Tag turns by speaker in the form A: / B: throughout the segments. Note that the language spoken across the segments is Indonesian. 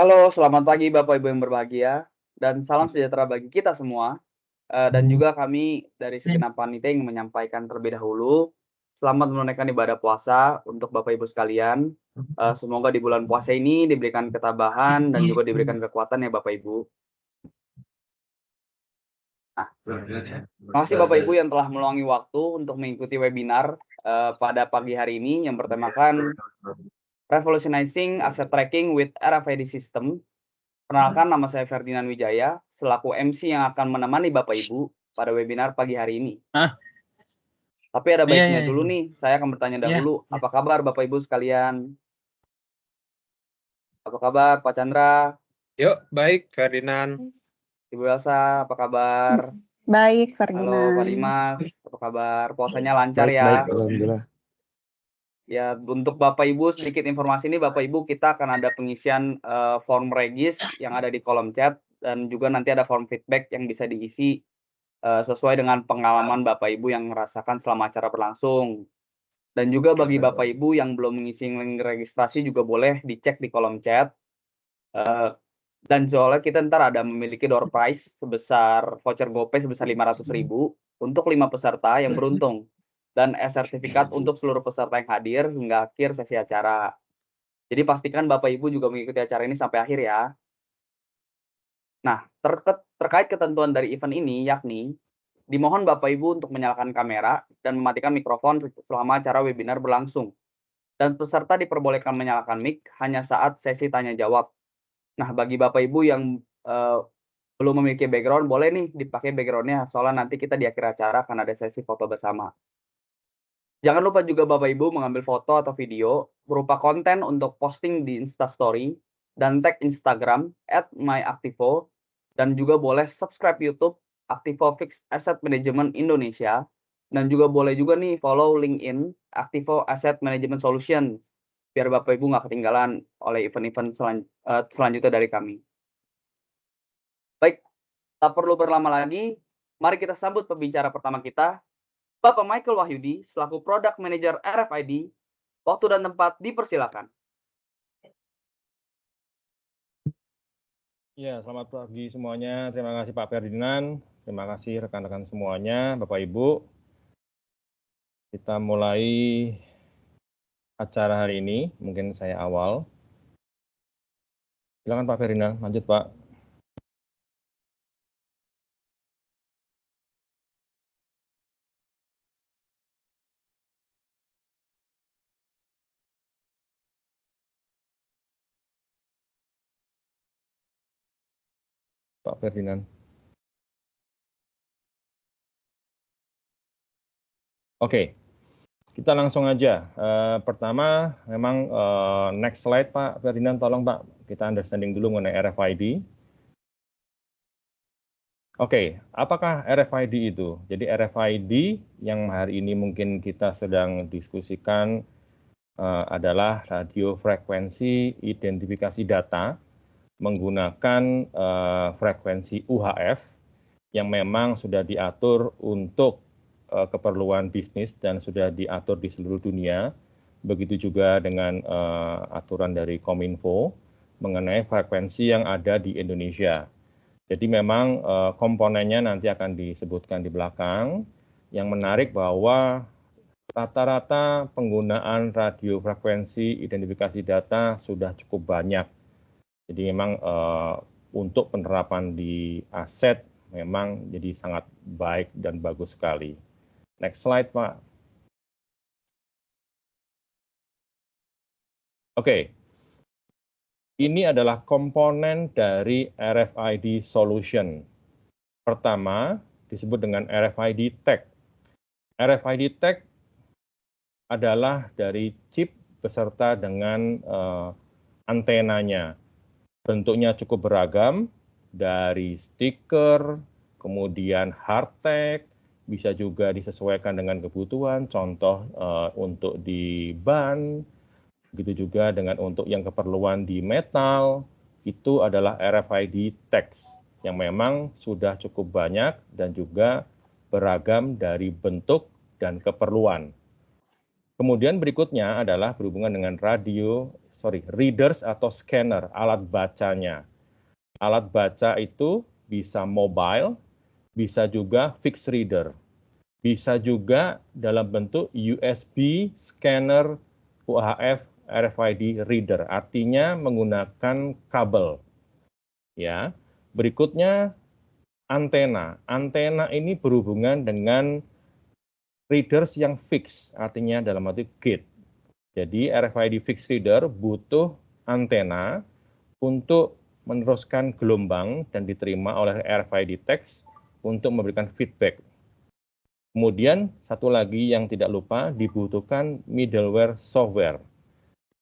A: Halo, selamat pagi Bapak Ibu yang berbahagia, dan salam sejahtera bagi kita semua. Dan juga kami dari segenap panitia ingin menyampaikan terlebih dahulu, selamat menunaikan ibadah puasa untuk Bapak Ibu sekalian. Semoga di bulan puasa ini diberikan ketabahan dan juga diberikan kekuatan ya Bapak Ibu. Nah, terima kasih Bapak Ibu yang telah meluangi waktu untuk mengikuti webinar pada pagi hari ini yang bertemakan Revolutionizing Asset Tracking with RFID System. Perkenalkan, nama saya Ferdinand Wijaya, selaku MC yang akan menemani Bapak Ibu pada webinar pagi hari ini. Tapi ada baiknya dulu nih, saya akan bertanya dahulu, apa kabar Bapak Ibu sekalian? Apa kabar Pak Chandra?
B: Yuk, baik Ferdinand.
A: Ibu Elsa, apa kabar?
C: Baik,
A: Halo Pak
C: Ferdinand.
A: Dimas, apa kabar? Puasanya lancar
D: Baik,
A: ya?
D: baik, alhamdulillah.
A: Ya, untuk Bapak Ibu sedikit informasi ini, Bapak Ibu kita akan ada pengisian form regis yang ada di kolom chat, dan juga nanti ada form feedback yang bisa diisi sesuai dengan pengalaman Bapak Ibu yang merasakan selama acara berlangsung. Dan juga bagi Bapak Ibu yang belum mengisi link registrasi juga boleh dicek di kolom chat. Dan soalnya kita ntar ada memiliki door prize sebesar voucher GoPay sebesar 500.000 untuk 5 peserta yang beruntung. Dan sertifikat untuk seluruh peserta yang hadir hingga akhir sesi acara. Jadi pastikan Bapak Ibu juga mengikuti acara ini sampai akhir ya. Nah, terkait ketentuan dari event ini, yakni dimohon Bapak Ibu untuk menyalakan kamera dan mematikan mikrofon selama acara webinar berlangsung. Dan peserta diperbolehkan menyalakan mic hanya saat sesi tanya jawab. Nah, bagi Bapak Ibu yang belum memiliki background, boleh nih dipakai backgroundnya, soalnya nanti kita di akhir acara akan ada sesi foto bersama. Jangan lupa juga Bapak Ibu mengambil foto atau video berupa konten untuk posting di Instastory dan tag Instagram @myaktivo, dan juga boleh subscribe YouTube Aktivo Fixed Asset Management Indonesia, dan juga boleh juga nih follow LinkedIn Aktivo Asset Management Solution biar Bapak Ibu nggak ketinggalan oleh event-event selanjutnya dari kami. Baik, tak perlu berlama lagi, mari kita sambut pembicara pertama kita, Bapak Michael Wahyudi, selaku Product Manager RFID. Waktu dan tempat dipersilakan.
E: Ya, selamat pagi semuanya. Terima kasih Pak Ferdinand. Terima kasih rekan-rekan semuanya, Bapak Ibu. Kita mulai acara hari ini, mungkin saya awal. Silakan Pak Ferdinand, lanjut Pak. Pak Ferdinand. Oke, kita langsung aja. Pertama, memang next slide Pak Ferdinand, tolong Pak, kita understanding dulu mengenai RFID. Oke, apakah RFID itu? Jadi RFID yang hari ini mungkin kita sedang diskusikan adalah radio frekuensi identifikasi data menggunakan frekuensi UHF yang memang sudah diatur untuk keperluan bisnis dan sudah diatur di seluruh dunia. Begitu juga dengan aturan dari Kominfo mengenai frekuensi yang ada di Indonesia. Jadi memang komponennya nanti akan disebutkan di belakang. Yang menarik bahwa rata-rata penggunaan radio frekuensi identifikasi data sudah cukup banyak. Jadi memang untuk penerapan di aset memang jadi sangat baik dan bagus sekali. Next slide, Pak. Oke. Ini adalah komponen dari RFID solution. Pertama, disebut dengan RFID tag. RFID tag adalah dari chip beserta dengan antenanya. Bentuknya cukup beragam, dari stiker, kemudian hardtag, bisa juga disesuaikan dengan kebutuhan, contoh untuk di ban, begitu juga dengan untuk yang keperluan di metal, itu adalah RFID tags yang memang sudah cukup banyak dan juga beragam dari bentuk dan keperluan. Kemudian berikutnya adalah berhubungan dengan radio readers atau scanner, alat bacanya. Alat baca itu bisa mobile, bisa juga fixed reader, bisa juga dalam bentuk USB scanner UHF RFID reader, artinya menggunakan kabel. Ya, berikutnya antena. Antena ini berhubungan dengan readers yang fix, artinya dalam arti gate. Jadi RFID fixed reader butuh antena untuk meneruskan gelombang dan diterima oleh RFID text untuk memberikan feedback. Kemudian satu lagi yang tidak lupa dibutuhkan middleware software.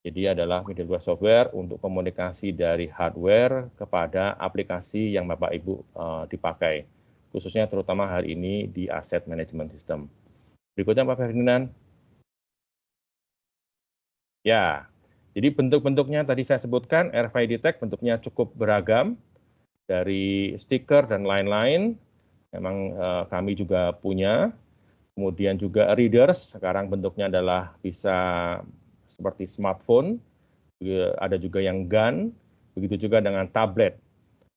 E: Jadi adalah middleware software untuk komunikasi dari hardware kepada aplikasi yang Bapak Ibu dipakai, khususnya terutama hari ini di asset management system. Berikutnya Pak Ferdinand. Ya, jadi bentuk-bentuknya tadi saya sebutkan, RFID tag bentuknya cukup beragam, dari stiker dan lain-lain, memang kami juga punya. Kemudian juga readers, sekarang bentuknya adalah bisa seperti smartphone, ada juga yang gun, begitu juga dengan tablet.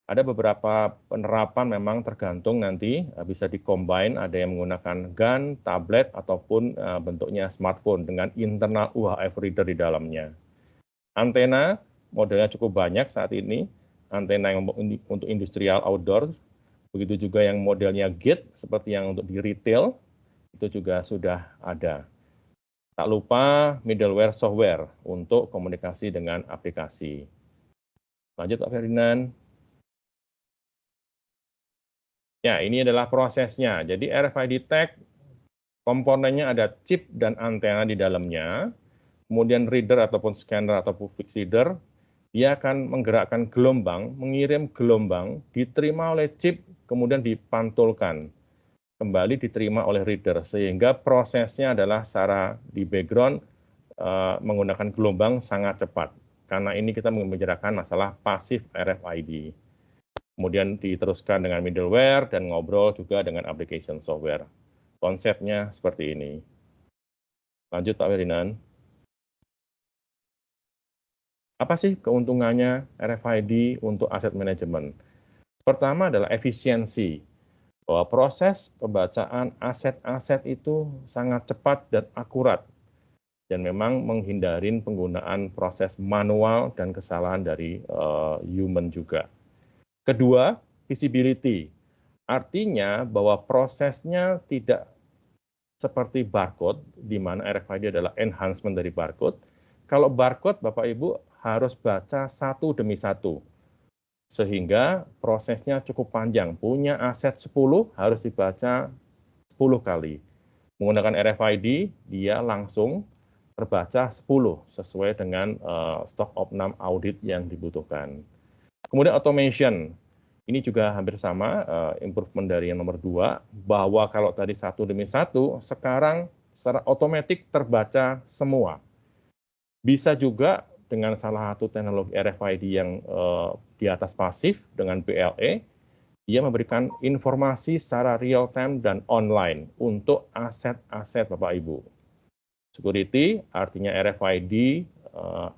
E: Ada beberapa penerapan memang tergantung nanti bisa di-combine, ada yang menggunakan gun, tablet, ataupun bentuknya smartphone dengan internal UHF reader di dalamnya. Antena modelnya cukup banyak saat ini, antena yang untuk industrial outdoor, begitu juga yang modelnya gate seperti yang untuk di retail, itu juga sudah ada. Tak lupa middleware software untuk komunikasi dengan aplikasi. Lanjut Pak Ferdinand. Ya, ini adalah prosesnya. Jadi RFID tag komponennya ada chip dan antena di dalamnya. Kemudian reader ataupun scanner ataupun fixed reader, dia akan menggerakkan gelombang, mengirim gelombang, diterima oleh chip, kemudian dipantulkan. Kembali diterima oleh reader, sehingga prosesnya adalah secara di background menggunakan gelombang sangat cepat. Karena ini kita membicarakan masalah pasif RFID. Kemudian diteruskan dengan middleware dan ngobrol juga dengan application software. Konsepnya seperti ini. Lanjut Pak Ferdinand. Apa sih keuntungannya RFID untuk aset manajemen? Pertama adalah efisiensi. Bahwa proses pembacaan aset-aset itu sangat cepat dan akurat. Dan memang menghindari penggunaan proses manual dan kesalahan dari human juga. Kedua, visibility. Artinya bahwa prosesnya tidak seperti barcode, di mana RFID adalah enhancement dari barcode. Kalau barcode, Bapak Ibu harus baca satu demi satu. Sehingga prosesnya cukup panjang. Punya aset 10 harus dibaca 10 kali. Menggunakan RFID, dia langsung terbaca 10 sesuai dengan stock opnam audit yang dibutuhkan. Kemudian automation, ini juga hampir sama, improvement dari yang nomor 2, bahwa kalau tadi satu demi satu, sekarang secara otomatis terbaca semua. Bisa juga dengan salah satu teknologi RFID yang di atas pasif dengan BLE, dia memberikan informasi secara real time dan online untuk aset-aset Bapak Ibu. Security artinya RFID,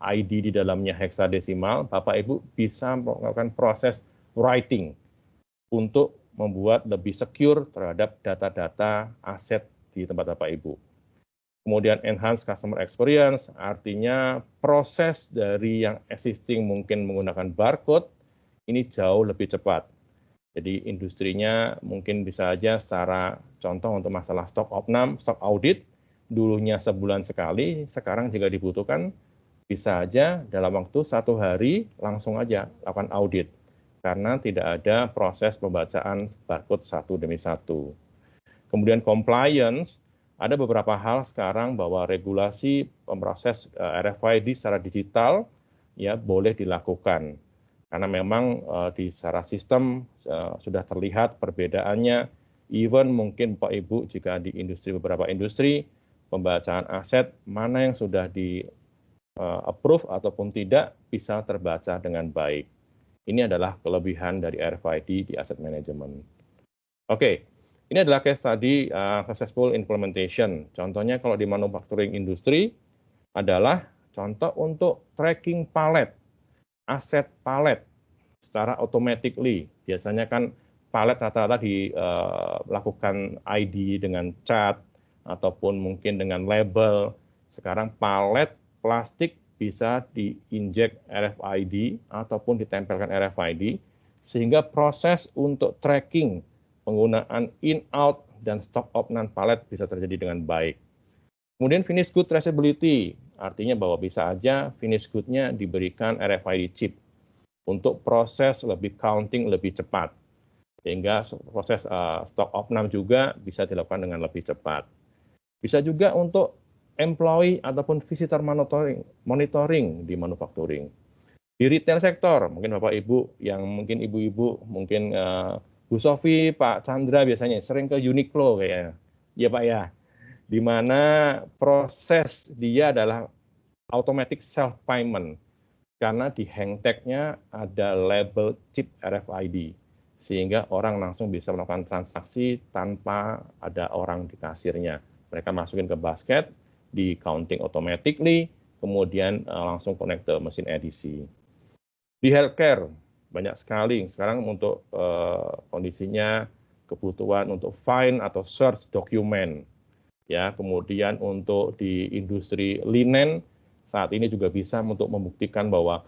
E: ID di dalamnya heksadesimal, Bapak Ibu bisa melakukan proses writing untuk membuat lebih secure terhadap data-data aset di tempat Bapak Ibu. Kemudian enhance customer experience, artinya proses dari yang existing mungkin menggunakan barcode, ini jauh lebih cepat. Jadi industrinya mungkin bisa aja secara contoh untuk masalah stock opnam, stock audit, dulunya sebulan sekali, sekarang jika dibutuhkan, bisa aja dalam waktu 1 hari langsung aja lakukan audit. Karena tidak ada proses pembacaan barcode satu demi satu. Kemudian compliance, ada beberapa hal sekarang bahwa regulasi proses RFID secara digital ya boleh dilakukan. Karena memang di secara sistem sudah terlihat perbedaannya, even mungkin Pak Ibu jika di industri beberapa industri, pembacaan aset mana yang sudah di approve ataupun tidak bisa terbaca dengan baik. Ini adalah kelebihan dari RFID di asset management. Oke, ini adalah case study successful implementation. Contohnya kalau di manufacturing industry adalah Contoh untuk tracking palet, aset palet secara automatically. Biasanya kan palet rata-rata dilakukan ID dengan cat ataupun mungkin dengan label. Sekarang palet plastik bisa diinjek RFID ataupun ditempelkan RFID sehingga proses untuk tracking penggunaan in-out dan stock of non-palet bisa terjadi dengan baik. Kemudian finished good traceability, artinya bahwa bisa aja finished good-nya diberikan RFID chip untuk proses lebih counting lebih cepat. Sehingga proses stock of non juga bisa dilakukan dengan lebih cepat. Bisa juga untuk employee ataupun visitor monitoring di manufacturing. Di retail sektor, mungkin Bapak Ibu yang mungkin ibu-ibu, mungkin Bu Sofi, Pak Chandra biasanya sering ke Uniqlo kayaknya. Ya Pak ya. Di mana proses dia adalah automatic self payment karena di hang tag-nya ada label chip RFID sehingga orang langsung bisa melakukan transaksi tanpa ada orang di kasirnya. Mereka masukin ke basket, di counting automatically, kemudian langsung connect ke mesin edisi. Di healthcare banyak sekali sekarang untuk kondisinya kebutuhan untuk find atau search dokumen. Ya, kemudian untuk di industri linen saat ini juga bisa untuk membuktikan bahwa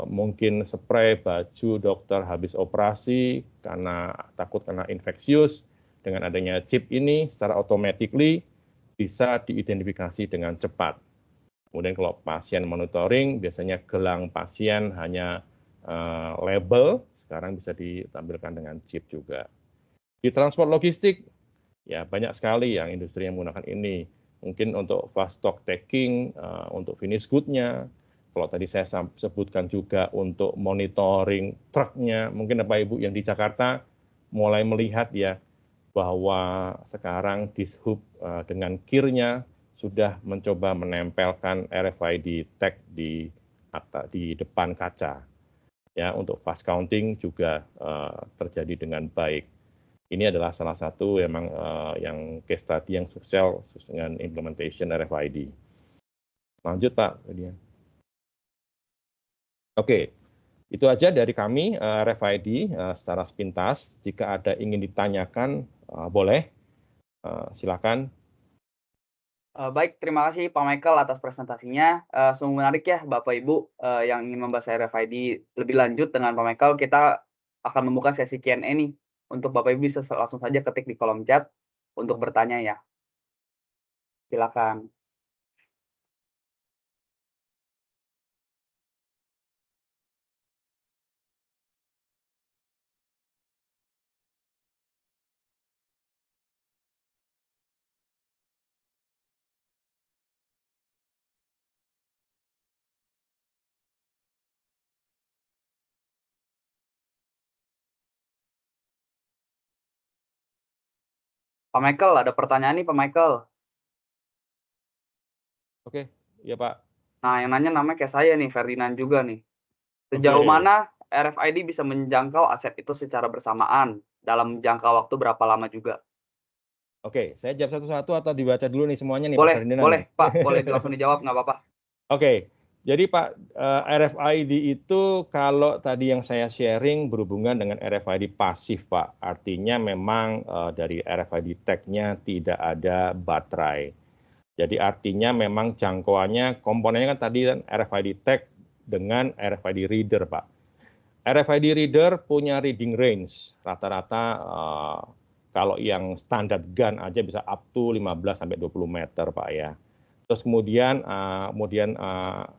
E: mungkin spray baju dokter habis operasi karena takut kena infeksius, dengan adanya chip ini secara automatically bisa diidentifikasi dengan cepat. Kemudian kalau pasien monitoring biasanya gelang pasien hanya label, sekarang bisa ditampilkan dengan chip juga. Di transport logistik ya banyak sekali yang industri yang menggunakan ini. Mungkin untuk fast stock taking, untuk finish good-nya. Kalau tadi saya sebutkan juga untuk monitoring truknya. Mungkin Bapak Ibu yang di Jakarta mulai melihat ya bahwa sekarang Dishub dengan kirnya sudah mencoba menempelkan RFID tag di depan kaca. Ya, untuk fast counting juga terjadi dengan baik. Ini adalah salah satu memang yang case study yang sukses dengan implementation RFID. Lanjut Pak. Oke, itu aja dari kami RFID secara sepintas. Jika ada ingin ditanyakan, boleh. Silakan.
A: Baik, terima kasih Pak Michael atas presentasinya. Sungguh menarik ya Bapak Ibu yang ingin membahas RFID lebih lanjut dengan Pak Michael. Kita akan membuka sesi Q&A nih. Untuk Bapak Ibu bisa langsung saja ketik di kolom chat untuk bertanya ya. Silakan. Pak Michael, ada pertanyaan nih Pak Michael.
E: Oke, iya Pak.
A: Nah, yang nanya namanya kayak saya nih, Ferdinand juga nih. Sejauh mana RFID bisa menjangkau aset itu secara bersamaan dalam jangka waktu berapa lama juga?
E: Oke, saya jawab satu-satu atau dibaca dulu nih semuanya nih
A: Boleh,
E: Pak Ferdinand?
A: boleh Pak, boleh langsung dijawab nggak apa-apa.
E: Oke, jadi Pak RFID itu kalau tadi yang saya sharing berhubungan dengan RFID pasif Pak, artinya memang dari RFID tag-nya tidak ada baterai. Jadi artinya memang jangkauannya komponennya kan tadi kan RFID tag dengan RFID reader Pak. RFID reader punya reading range rata-rata kalau yang standar gun aja bisa up to 15 sampai 20 meter Pak ya. Terus kemudian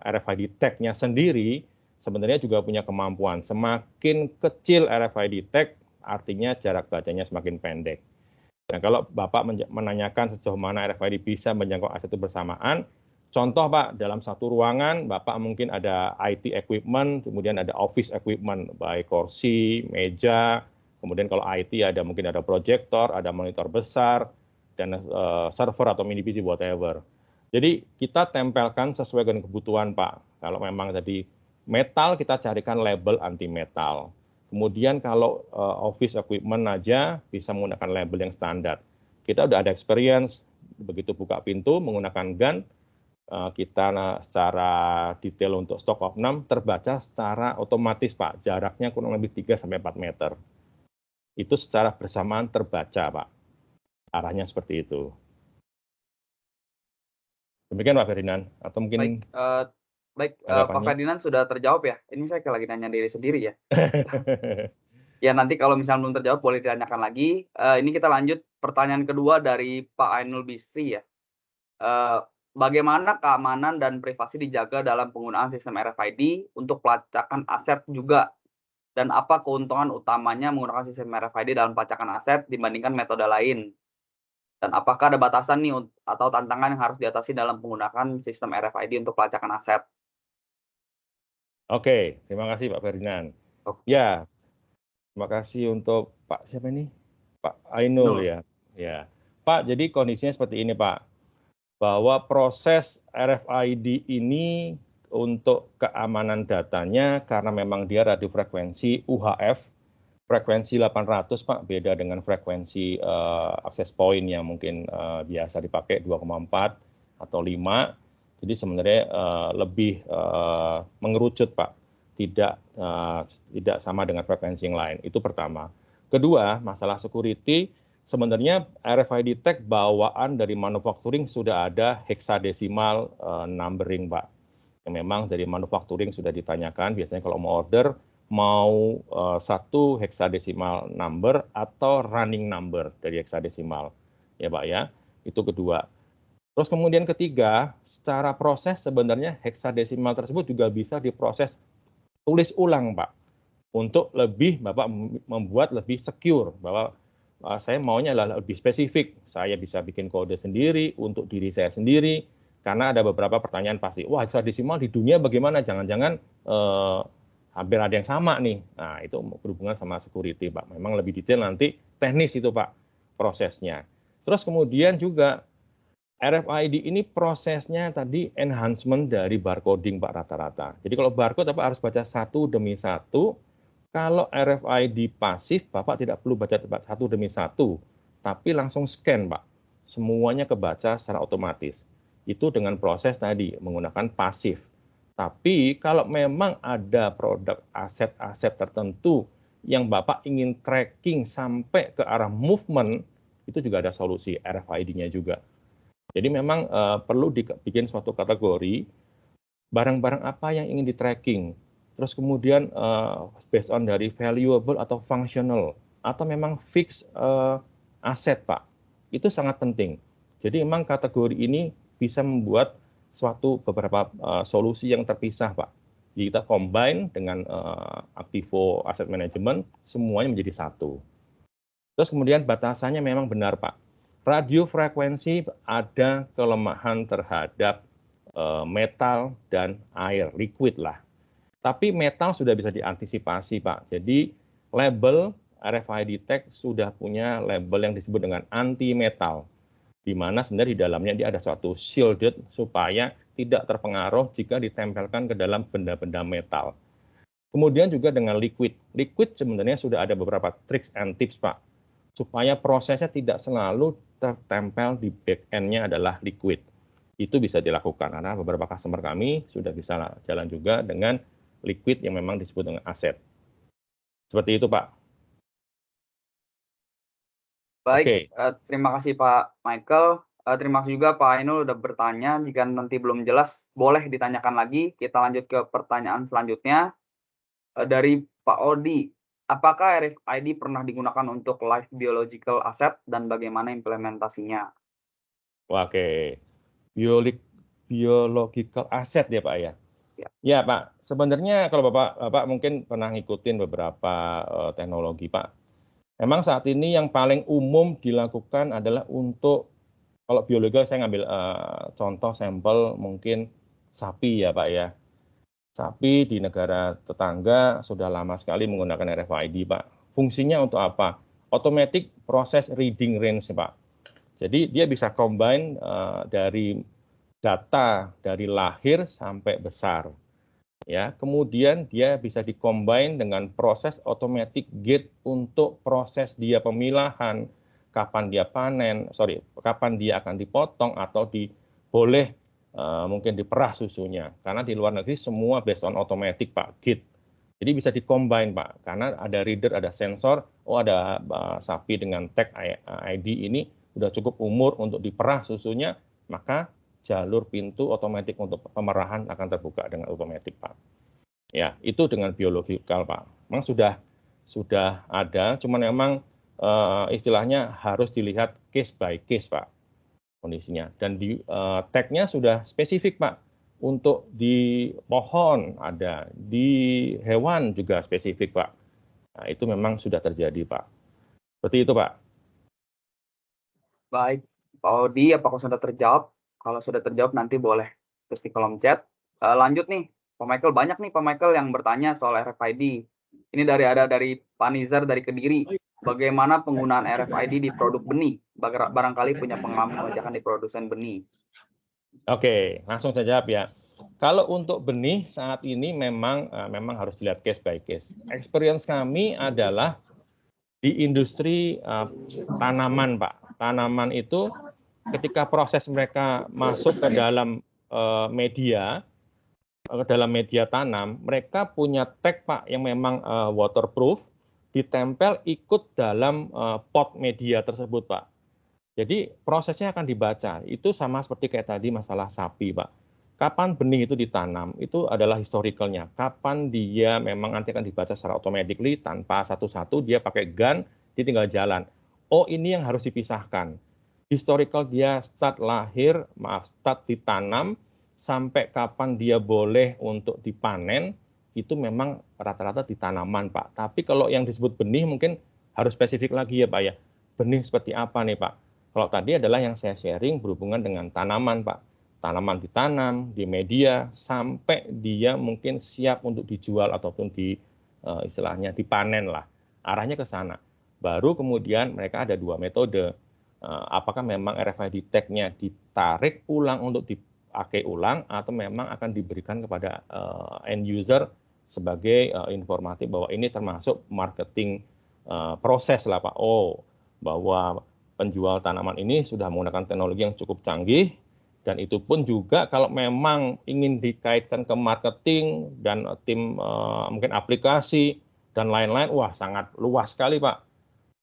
E: RFID tag-nya sendiri sebenarnya juga punya kemampuan. Semakin kecil RFID tag, artinya jarak bacanya semakin pendek. Nah, kalau Bapak menanyakan sejauh mana RFID bisa menjangkau aset itu bersamaan, contoh Pak, dalam satu ruangan Bapak mungkin ada IT equipment, kemudian ada office equipment, baik kursi, meja, kemudian kalau IT mungkin ada proyektor, ada monitor besar, dan server atau mini PC whatever. Jadi kita tempelkan sesuai dengan kebutuhan Pak. Kalau memang tadi metal, kita carikan label anti metal. Kemudian kalau office equipment aja bisa menggunakan label yang standar. Kita udah ada experience, begitu buka pintu menggunakan gun, kita secara detail untuk stok opnam terbaca secara otomatis Pak, jaraknya kurang lebih 3-4 meter. Itu secara bersamaan terbaca Pak, arahnya seperti itu. Demikian Pak Ferdinand, atau mungkin
A: baik, Pak Ferdinand sudah terjawab ya? Ini saya lagi nanya diri sendiri ya. Ya nanti kalau misalnya belum terjawab boleh ditanyakan lagi. Ini kita lanjut pertanyaan kedua dari Pak Ainul Bisri ya. Bagaimana keamanan dan privasi dijaga dalam penggunaan sistem RFID untuk pelacakan aset juga? Dan apa keuntungan utamanya menggunakan sistem RFID dalam pelacakan aset dibandingkan metode lain? Dan apakah ada batasan nih atau tantangan yang harus diatasi dalam menggunakan sistem RFID untuk pelacakan aset?
E: Oke, terima kasih Pak Ferdinand. Ya, terima kasih untuk Pak siapa ini? Pak Ainul ya. Ya, Pak. Jadi kondisinya seperti ini Pak, bahwa proses RFID ini untuk keamanan datanya karena memang dia radiofrekuensi UHF, frekuensi 800 Pak, beda dengan frekuensi access point yang mungkin biasa dipakai 2,4 atau 5. Jadi sebenarnya lebih mengerucut Pak, tidak sama dengan frekuensi yang lain. Itu pertama. Kedua, masalah security, sebenarnya RFID tag bawaan dari manufacturing sudah ada hexadesimal numbering Pak. Yang memang dari manufacturing sudah ditanyakan, biasanya kalau mau order, mau satu hexadesimal number atau running number dari hexadesimal. Ya Pak ya, itu kedua. Terus kemudian ketiga, secara proses sebenarnya hexadesimal tersebut juga bisa diproses tulis ulang Pak, untuk lebih Bapak membuat lebih secure, bahwa saya maunya adalah lebih spesifik, saya bisa bikin kode sendiri untuk diri saya sendiri, karena ada beberapa pertanyaan pasti, wah hexadesimal di dunia bagaimana, jangan-jangan hampir ada yang sama nih. Nah itu berhubungan sama security Pak, memang lebih detail nanti teknis itu Pak prosesnya. Terus kemudian juga RFID ini prosesnya tadi enhancement dari barcoding Pak rata-rata. Jadi kalau barcode Bapak harus baca satu demi satu. Kalau RFID pasif Bapak tidak perlu baca satu demi satu, tapi langsung scan Pak. Semuanya kebaca secara otomatis. Itu dengan proses tadi menggunakan pasif. Tapi kalau memang ada produk aset-aset tertentu yang Bapak ingin tracking sampai ke arah movement, itu juga ada solusi RFID-nya juga. Jadi memang perlu dibikin suatu kategori barang-barang apa yang ingin di-tracking. Terus kemudian based on dari valuable atau functional atau memang fixed aset Pak. Itu sangat penting. Jadi memang kategori ini bisa membuat suatu beberapa solusi yang terpisah Pak. Jadi kita combine dengan Activo Asset Management, semuanya menjadi satu. Terus kemudian batasannya memang benar Pak. Radiofrekuensi ada kelemahan terhadap metal dan air, liquid lah. Tapi metal sudah bisa diantisipasi Pak. Jadi label RFID tag sudah punya label yang disebut dengan anti metal, di mana sebenarnya di dalamnya dia ada suatu shielded supaya tidak terpengaruh jika ditempelkan ke dalam benda-benda metal. Kemudian juga dengan liquid. Liquid sebenarnya sudah ada beberapa tricks and tips Pak, supaya prosesnya tidak selalu tertempel di back end-nya adalah liquid. Itu bisa dilakukan karena beberapa customer kami sudah bisa jalan juga dengan liquid yang memang disebut dengan aset. Seperti itu Pak.
A: Baik, terima kasih Pak Michael. Terima kasih juga Pak Ainul sudah bertanya. Jika nanti belum jelas, boleh ditanyakan lagi. Kita lanjut ke pertanyaan selanjutnya. Dari Pak Odi, apakah RFID pernah digunakan untuk live biological asset dan bagaimana implementasinya?
E: Oke, biological asset ya Pak ya? Ya Pak, sebenarnya kalau Bapak mungkin pernah ngikutin beberapa teknologi Pak. Memang saat ini yang paling umum dilakukan adalah untuk, kalau biological saya ngambil contoh sampel mungkin sapi ya Pak ya. Sapi di negara tetangga sudah lama sekali menggunakan RFID Pak. Fungsinya untuk apa? Automatic process reading range Pak. Jadi dia bisa combine dari data dari lahir sampai besar. Ya, kemudian dia bisa dikombin dengan proses automatic gate untuk proses dia pemilahan, kapan dia kapan dia akan dipotong atau boleh mungkin diperah susunya. Karena di luar negeri semua based on automatic Pak, gate. Jadi bisa di-combine Pak, karena ada reader, ada sensor, ada sapi dengan tag ID ini udah cukup umur untuk diperah susunya, maka jalur pintu otomatis untuk pemerahan akan terbuka dengan otomatis Pak. Ya, itu dengan biologikal Pak. Memang sudah ada, cuman memang istilahnya harus dilihat case by case Pak kondisinya. Dan di tag-nya sudah spesifik Pak. Untuk di pohon ada, di hewan juga spesifik Pak. Nah, itu memang sudah terjadi Pak. Seperti itu Pak.
A: Baik, Pak Odi, apakah sudah terjawab? Kalau sudah terjawab nanti boleh terus di kolom chat. Lanjut nih, Pak Michael, banyak nih Pak Michael yang bertanya soal RFID. Ini dari Pak Nizar dari Kediri. Bagaimana penggunaan RFID di produk benih? Barangkali punya pengalaman mengerjakan di produsen benih.
E: Oke, langsung saya jawab ya. Kalau untuk benih saat ini memang harus dilihat case by case. Experience kami adalah di industri tanaman, Pak. Tanaman itu ketika proses mereka masuk ke dalam media tanam, mereka punya tag Pak yang memang waterproof, ditempel ikut dalam pot media tersebut Pak. Jadi prosesnya akan dibaca. Itu sama seperti kayak tadi masalah sapi Pak. Kapan benih itu ditanam, itu adalah historicalnya. Kapan dia memang nanti akan dibaca secara automatically tanpa satu-satu, dia pakai gun, dia tinggal jalan. Oh ini yang harus dipisahkan. Historical dia start ditanam, sampai kapan dia boleh untuk dipanen, itu memang rata-rata di tanaman Pak. Tapi kalau yang disebut benih mungkin harus spesifik lagi ya Pak ya. Benih seperti apa nih Pak? Kalau tadi adalah yang saya sharing berhubungan dengan tanaman Pak. Tanaman ditanam di media sampai dia mungkin siap untuk dijual ataupun istilahnya dipanen lah. Arahnya ke sana. Baru kemudian mereka ada dua metode. Apakah memang RFID tag-nya ditarik ulang untuk dipakai ulang atau memang akan diberikan kepada end user sebagai informatif bahwa ini termasuk marketing proses lah Pak. Oh, bahwa penjual tanaman ini sudah menggunakan teknologi yang cukup canggih, dan itu pun juga kalau memang ingin dikaitkan ke marketing dan tim mungkin aplikasi dan lain-lain, wah sangat luas sekali Pak.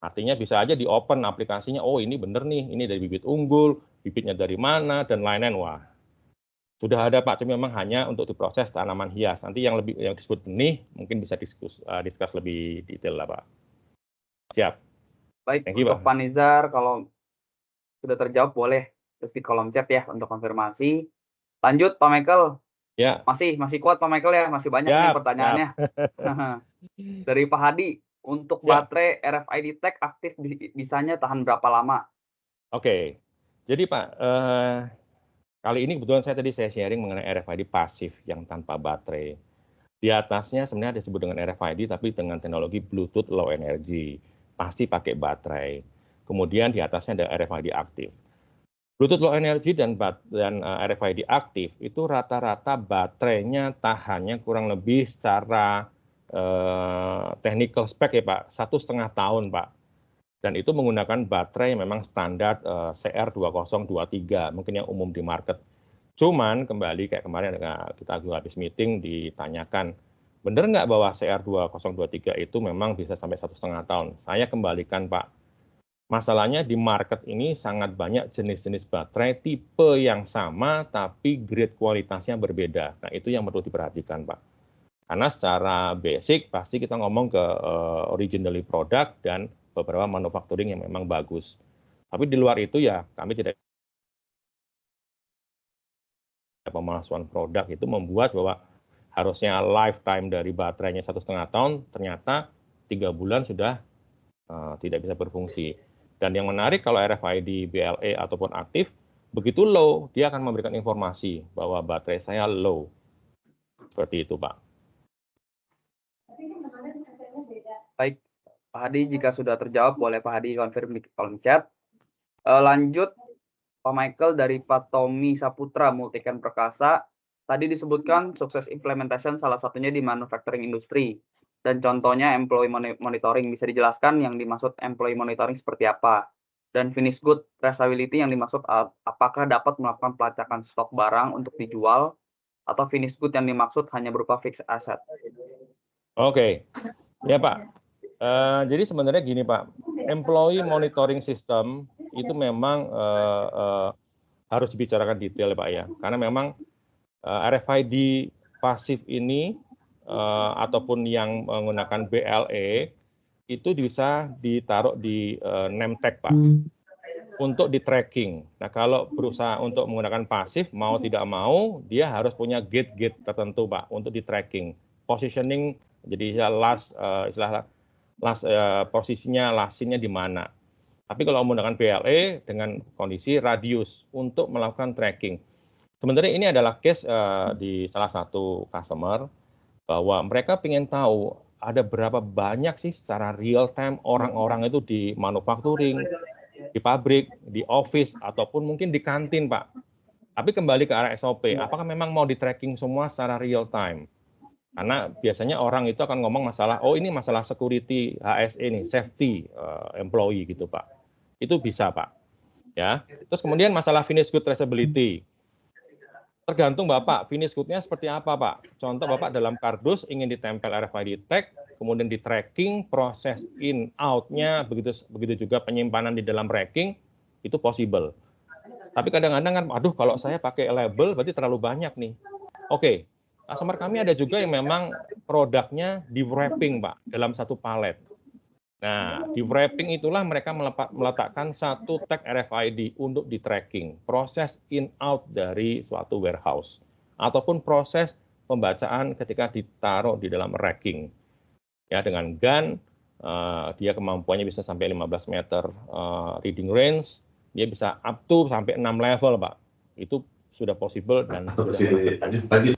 E: Artinya bisa aja di open aplikasinya, oh ini bener nih, ini dari bibit unggul, bibitnya dari mana, dan lain-lain. Wah, sudah ada Pak, cuma memang hanya untuk diproses tanaman hias. Nanti yang disebut benih, mungkin bisa diskus lebih detail lah Pak. Siap.
A: Baik, untuk Pak Nizar, kalau sudah terjawab boleh terus di kolom chat ya untuk konfirmasi. Lanjut Pak Michael.
E: Ya.
A: Masih kuat Pak Michael ya, masih banyak nih pertanyaannya. Dari Pak Hadi, untuk baterai RFID tag aktif bisanya tahan berapa lama?
E: Oke, jadi Pak, kali ini kebetulan saya sharing mengenai RFID pasif yang tanpa baterai. Di atasnya sebenarnya disebut dengan RFID tapi dengan teknologi Bluetooth Low Energy. Pasti pakai baterai. Kemudian di atasnya ada RFID aktif. Bluetooth Low Energy dan RFID aktif itu rata-rata baterainya tahannya kurang lebih secara technical spec ya Pak, 1,5 tahun Pak. Dan itu menggunakan baterai yang memang standar CR2023, mungkin yang umum di market. Cuman kembali kayak kemarin kita habis meeting ditanyakan, benar nggak bahwa CR2023 itu memang bisa sampai 1,5 tahun? Saya kembalikan Pak, masalahnya di market ini sangat banyak jenis-jenis baterai tipe yang sama tapi grade kualitasnya berbeda. Nah itu yang perlu diperhatikan Pak. Karena secara basic pasti kita ngomong ke originally product dan beberapa manufacturing yang memang bagus. Tapi di luar itu ya kami tidak pemalsuan produk itu membuat bahwa harusnya lifetime dari baterainya 1,5 tahun, ternyata 3 bulan sudah tidak bisa berfungsi. Dan yang menarik kalau RFID BLE ataupun aktif, begitu low, dia akan memberikan informasi bahwa baterai saya low. Seperti itu, Pak.
A: Baik, Pak Hadi, jika sudah terjawab, boleh Pak Hadi konfirm di kolom chat. Lanjut, Pak Michael dari Pak Tommy Saputra, Multikan Perkasa. Tadi disebutkan sukses implementation salah satunya di manufacturing industry. Dan contohnya employee monitoring. Bisa dijelaskan yang dimaksud employee monitoring seperti apa? Dan finished good traceability yang dimaksud apakah dapat melakukan pelacakan stok barang untuk dijual, atau finished good yang dimaksud hanya berupa fixed asset.
E: Oke, ya Pak. Jadi sebenarnya gini Pak, employee monitoring system itu memang harus dibicarakan detail Pak ya, karena memang RFID pasif ini ataupun yang menggunakan BLE itu bisa ditaruh di name tag Pak untuk di tracking. Nah kalau berusaha untuk menggunakan pasif mau tidak mau dia harus punya gate-gate tertentu Pak untuk di tracking, positioning jadi posisinya last-nya di mana. Tapi kalau menggunakan BLE dengan kondisi radius untuk melakukan tracking. Sebenarnya ini adalah case di salah satu customer bahwa mereka ingin tahu ada berapa banyak sih secara real time orang-orang itu di manufacturing, di pabrik, di office, ataupun mungkin di kantin Pak. Tapi kembali ke arah SOP, apakah memang mau di tracking semua secara real time? Karena biasanya orang itu akan ngomong masalah, oh ini masalah security HSE nih, safety employee gitu Pak. Itu bisa Pak. Ya. Terus kemudian masalah finished good traceability. Tergantung Bapak, finished good-nya seperti apa Pak. Contoh Bapak dalam kardus ingin ditempel RFID tag, kemudian di tracking, proses in out-nya, begitu juga penyimpanan di dalam racking, itu possible. Tapi kadang-kadang kan, aduh kalau saya pakai label berarti terlalu banyak nih. Oke. Customer kami ada juga yang memang produknya di wrapping, Pak, dalam satu palet. Nah, di wrapping itulah mereka meletakkan satu tag RFID untuk di tracking, proses in-out dari suatu warehouse, ataupun proses pembacaan ketika ditaruh di dalam racking. Ya, dengan gun, dia kemampuannya bisa sampai 15 meter reading range, dia bisa up to sampai 6 level, Pak. Itu sudah possible dan sudah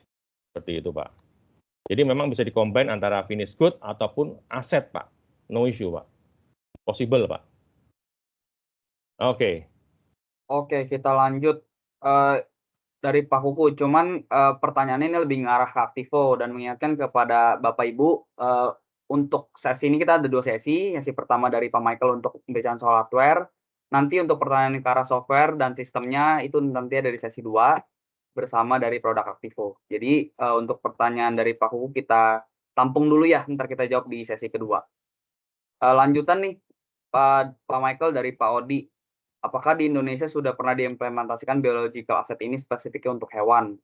E: seperti itu Pak. Jadi memang bisa dikombin antara finished good ataupun aset Pak. No issue Pak. Possible Pak. Oke.
A: Oke, kita lanjut dari Pak Kuku. Cuman pertanyaannya ini lebih ngarah ke Aktivo dan mengingatkan kepada Bapak Ibu untuk sesi ini kita ada 2 sesi. Sesi pertama dari Pak Michael untuk pembicaraan soal hardware. Nanti untuk pertanyaan ke arah software dan sistemnya itu nanti ada di sesi 2. Bersama dari produk Aktivo. Jadi untuk pertanyaan dari Pak Kuku kita tampung dulu ya, ntar kita jawab di sesi kedua. Lanjutan nih Pak Michael dari Pak Odi, apakah di Indonesia sudah pernah diimplementasikan biological asset ini spesifiknya untuk hewan?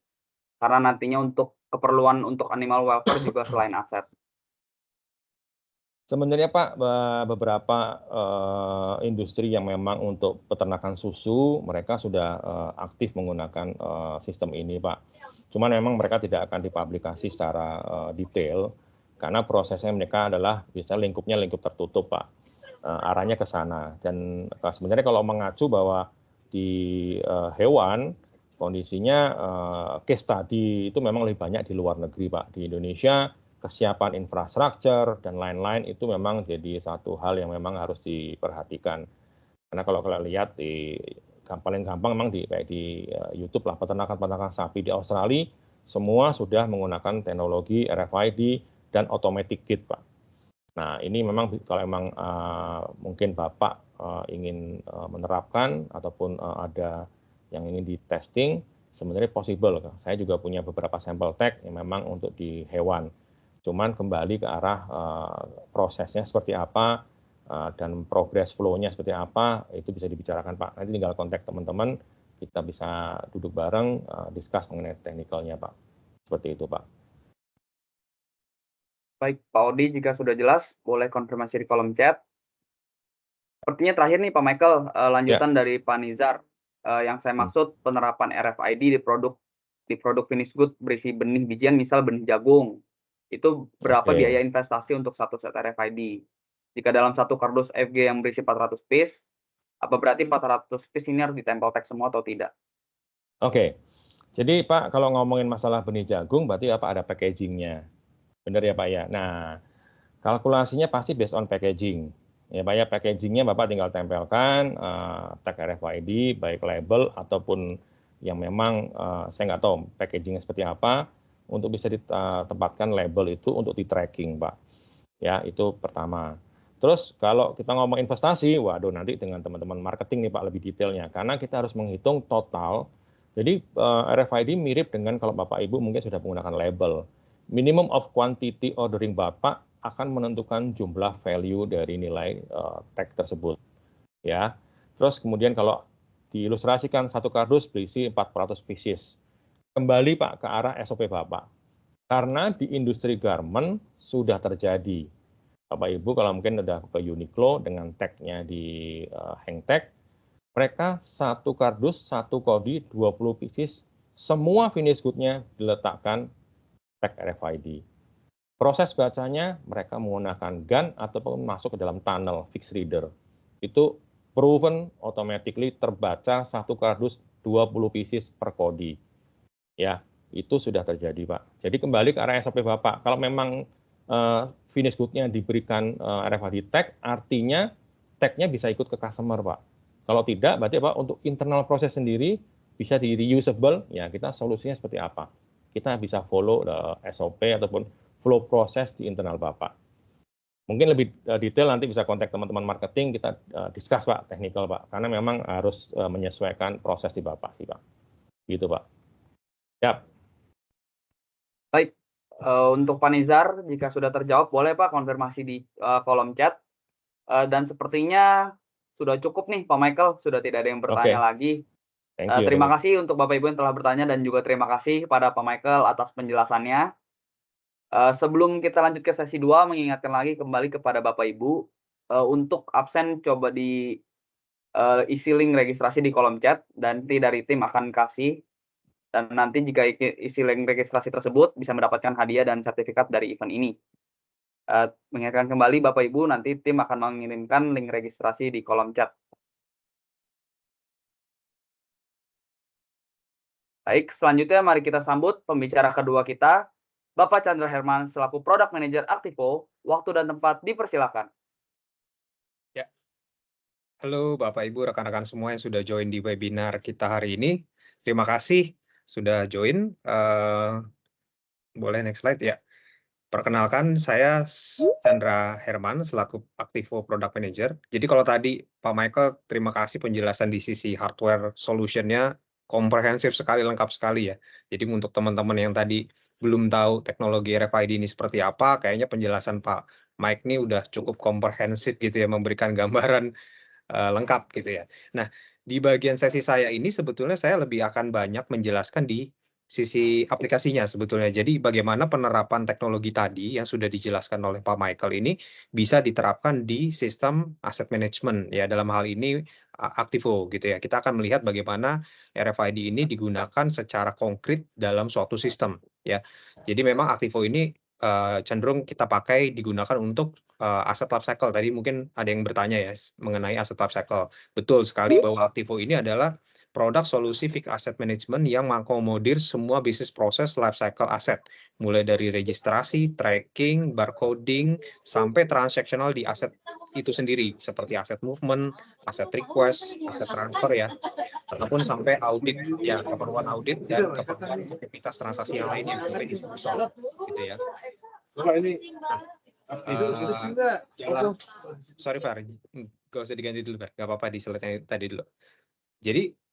A: Karena nantinya untuk keperluan untuk animal welfare juga selain aset.
E: Sebenarnya Pak, beberapa industri yang memang untuk peternakan susu, mereka sudah aktif menggunakan sistem ini Pak. Cuman memang mereka tidak akan dipublikasi secara detail, karena prosesnya mereka adalah biasanya lingkup tertutup Pak. Arahnya ke sana. Dan sebenarnya kalau mengacu bahwa di hewan, kondisinya case study itu memang lebih banyak di luar negeri Pak. Di Indonesia, kesiapan infrastruktur dan lain-lain itu memang jadi satu hal yang memang harus diperhatikan. Karena kalau kalian lihat paling gampang memang kayak di YouTube lah, peternakan sapi di Australia semua sudah menggunakan teknologi RFID dan automatic gate Pak. Nah ini memang kalau memang mungkin Bapak ingin menerapkan ataupun ada yang ingin di testing, sebenarnya possible. Saya juga punya beberapa sampel tag yang memang untuk di hewan. Cuman kembali ke arah prosesnya seperti apa dan progress flow-nya seperti apa, itu bisa dibicarakan Pak. Nanti tinggal kontak teman-teman, kita bisa duduk bareng, discuss mengenai teknikalnya Pak. Seperti itu Pak.
A: Baik, Pak Odi jika sudah jelas, boleh konfirmasi di kolom chat. Sepertinya terakhir nih Pak Michael, lanjutan dari Pak Nizar. Yang saya maksud penerapan RFID di produk finished good berisi benih bijian, misal benih jagung. Itu berapa biaya investasi untuk satu set RFID? Jika dalam satu kardus FG yang berisi 400 piece, apa berarti 400 piece ini harus ditempel tag semua atau tidak?
E: Oke. Jadi Pak, kalau ngomongin masalah benih jagung, berarti apa ada packaging-nya. Benar ya Pak ya? Nah, kalkulasinya pasti based on packaging. Ya Pak ya, packaging-nya Bapak tinggal tempelkan tag RFID, baik label ataupun yang memang saya nggak tahu packaging-nya seperti apa, untuk bisa ditempatkan label itu untuk di tracking Pak. Ya, itu pertama. Terus kalau kita ngomong investasi, waduh nanti dengan teman-teman marketing nih Pak lebih detailnya, karena kita harus menghitung total. Jadi RFID mirip dengan kalau Bapak Ibu mungkin sudah menggunakan label. Minimum of quantity ordering Bapak akan menentukan jumlah value dari nilai tag tersebut. Ya. Terus kemudian kalau diilustrasikan satu kardus berisi 400 pieces. Kembali Pak ke arah SOP Bapak. Karena di industri garment sudah terjadi. Bapak Ibu kalau mungkin udah ke Uniqlo dengan tag-nya di hang tag, mereka satu kardus, satu kodi, 20 pieces, semua finish good-nya diletakkan tag RFID. Proses bacanya mereka menggunakan gun ataupun masuk ke dalam tunnel fixed reader. Itu proven automatically terbaca satu kardus 20 pieces per kodi. Ya, itu sudah terjadi Pak. Jadi kembali ke arah SOP Bapak. Kalau memang finish good-nya diberikan RFID tag, artinya tag-nya bisa ikut ke customer, Pak. Kalau tidak, berarti Pak untuk internal proses sendiri bisa di reusable, ya kita solusinya seperti apa? Kita bisa follow SOP ataupun flow proses di internal Bapak. Mungkin lebih detail nanti bisa kontak teman-teman marketing, kita discuss Pak, technical Pak, karena memang harus menyesuaikan proses di Bapak sih Pak. Gitu Pak. Yap.
A: Baik. Untuk Pak Nizar, jika sudah terjawab, boleh Pak konfirmasi di kolom chat. Dan sepertinya sudah cukup nih Pak Michael, sudah tidak ada yang bertanya lagi. Terima kasih untuk Bapak Ibu yang telah bertanya dan juga terima kasih pada Pak Michael atas penjelasannya. Sebelum kita lanjut ke sesi 2, mengingatkan lagi kembali kepada Bapak Ibu, untuk absen coba di isi link registrasi di kolom chat, dan nanti dari tim akan kasih. Dan nanti jika isi link registrasi tersebut bisa mendapatkan hadiah dan sertifikat dari event ini. Mengingatkan kembali Bapak Ibu, nanti tim akan mengirimkan link registrasi di kolom chat. Baik, selanjutnya mari kita sambut pembicara kedua kita, Bapak Chandra Herman selaku Product Manager Aktivo. Waktu dan tempat dipersilakan.
B: Ya. Halo Bapak Ibu, rekan-rekan semua yang sudah join di webinar kita hari ini. Terima kasih sudah join. Boleh next slide ya. Perkenalkan, saya Chandra Herman selaku Aktivo Product Manager. Jadi kalau tadi Pak Michael, terima kasih penjelasan di sisi hardware solution-nya komprehensif sekali, lengkap sekali ya. Jadi untuk teman-teman yang tadi belum tahu teknologi RFID ini seperti apa, kayaknya penjelasan Pak Mike ini udah cukup komprehensif gitu ya, memberikan gambaran lengkap gitu ya. Nah, di bagian sesi saya ini sebetulnya saya lebih akan banyak menjelaskan di sisi aplikasinya sebetulnya. Jadi bagaimana penerapan teknologi tadi yang sudah dijelaskan oleh Pak Michael ini bisa diterapkan di sistem asset management ya, dalam hal ini Aktivo gitu ya. Kita akan melihat bagaimana RFID ini digunakan secara konkret dalam suatu sistem ya. Jadi memang Aktivo ini cenderung kita pakai digunakan untuk asset lifecycle. Tadi mungkin ada yang bertanya ya mengenai asset lifecycle. Betul sekali bahwa Aktivo ini adalah produk solusi fixed asset management yang mengakomodir semua bisnis proses lifecycle aset, mulai dari registrasi, tracking, barcoding, sampai transaksional di aset itu sendiri, seperti aset movement, aset request, aset transfer ya, ataupun sampai audit ya, keperluan audit dan keperluan aktivitas transaksi yang lainnya sampai disposal gitu ya. Sorry Pak, gak usah diganti dulu Pak, gak apa-apa di slide-nya tadi dulu. Jadi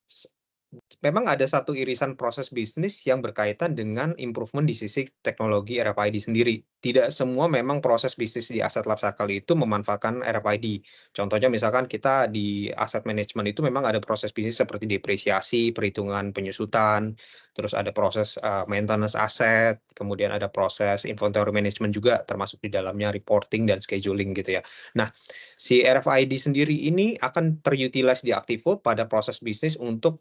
B: memang ada satu irisan proses bisnis yang berkaitan dengan improvement di sisi teknologi RFID sendiri. Tidak semua memang proses bisnis di aset lifecycle itu memanfaatkan RFID. Contohnya misalkan kita di asset management itu memang ada proses bisnis seperti depresiasi, perhitungan penyusutan, terus ada proses maintenance aset, kemudian ada proses inventory management juga termasuk di dalamnya reporting dan scheduling gitu ya. Nah, si RFID sendiri ini akan terutilize di Aktivo pada proses bisnis untuk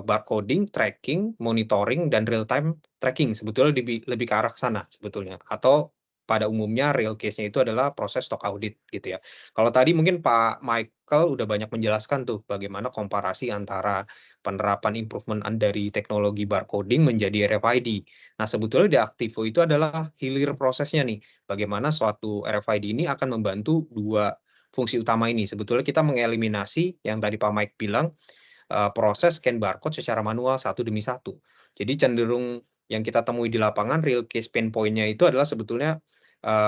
B: barcoding, tracking, monitoring, dan real-time tracking. Sebetulnya lebih ke arah sana sebetulnya. Atau pada umumnya real case-nya itu adalah proses stock audit gitu ya. Kalau tadi mungkin Pak Michael udah banyak menjelaskan tuh bagaimana komparasi antara penerapan improvement dari teknologi barcoding menjadi RFID. Nah, sebetulnya di Aktivo itu adalah hilir prosesnya nih. Bagaimana suatu RFID ini akan membantu dua fungsi utama ini. Sebetulnya kita mengeliminasi yang tadi Pak Mike bilang, proses scan barcode secara manual satu demi satu. Jadi cenderung yang kita temui di lapangan real case pain point-nya itu adalah sebetulnya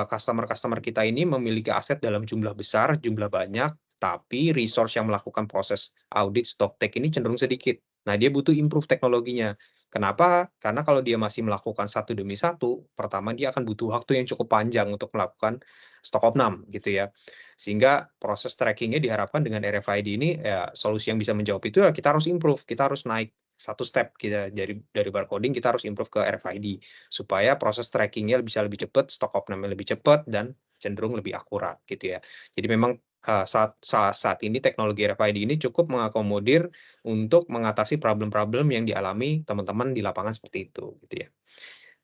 B: customer-customer kita ini memiliki aset dalam jumlah besar, jumlah banyak, tapi resource yang melakukan proses audit stock take ini cenderung sedikit. Nah, dia butuh improve teknologinya. Kenapa? Karena kalau dia masih melakukan satu demi satu, pertama dia akan butuh waktu yang cukup panjang untuk melakukan stock opnam gitu ya. Sehingga proses trackingnya diharapkan dengan RFID ini ya solusi yang bisa menjawab itu ya kita harus improve, kita harus naik satu step kita dari barcoding kita harus improve ke RFID supaya proses trackingnya bisa lebih cepat, stock opnamnya lebih cepat dan cenderung lebih akurat gitu ya. Jadi memang saat ini teknologi RFID ini cukup mengakomodir untuk mengatasi problem-problem yang dialami teman-teman di lapangan seperti itu gitu ya.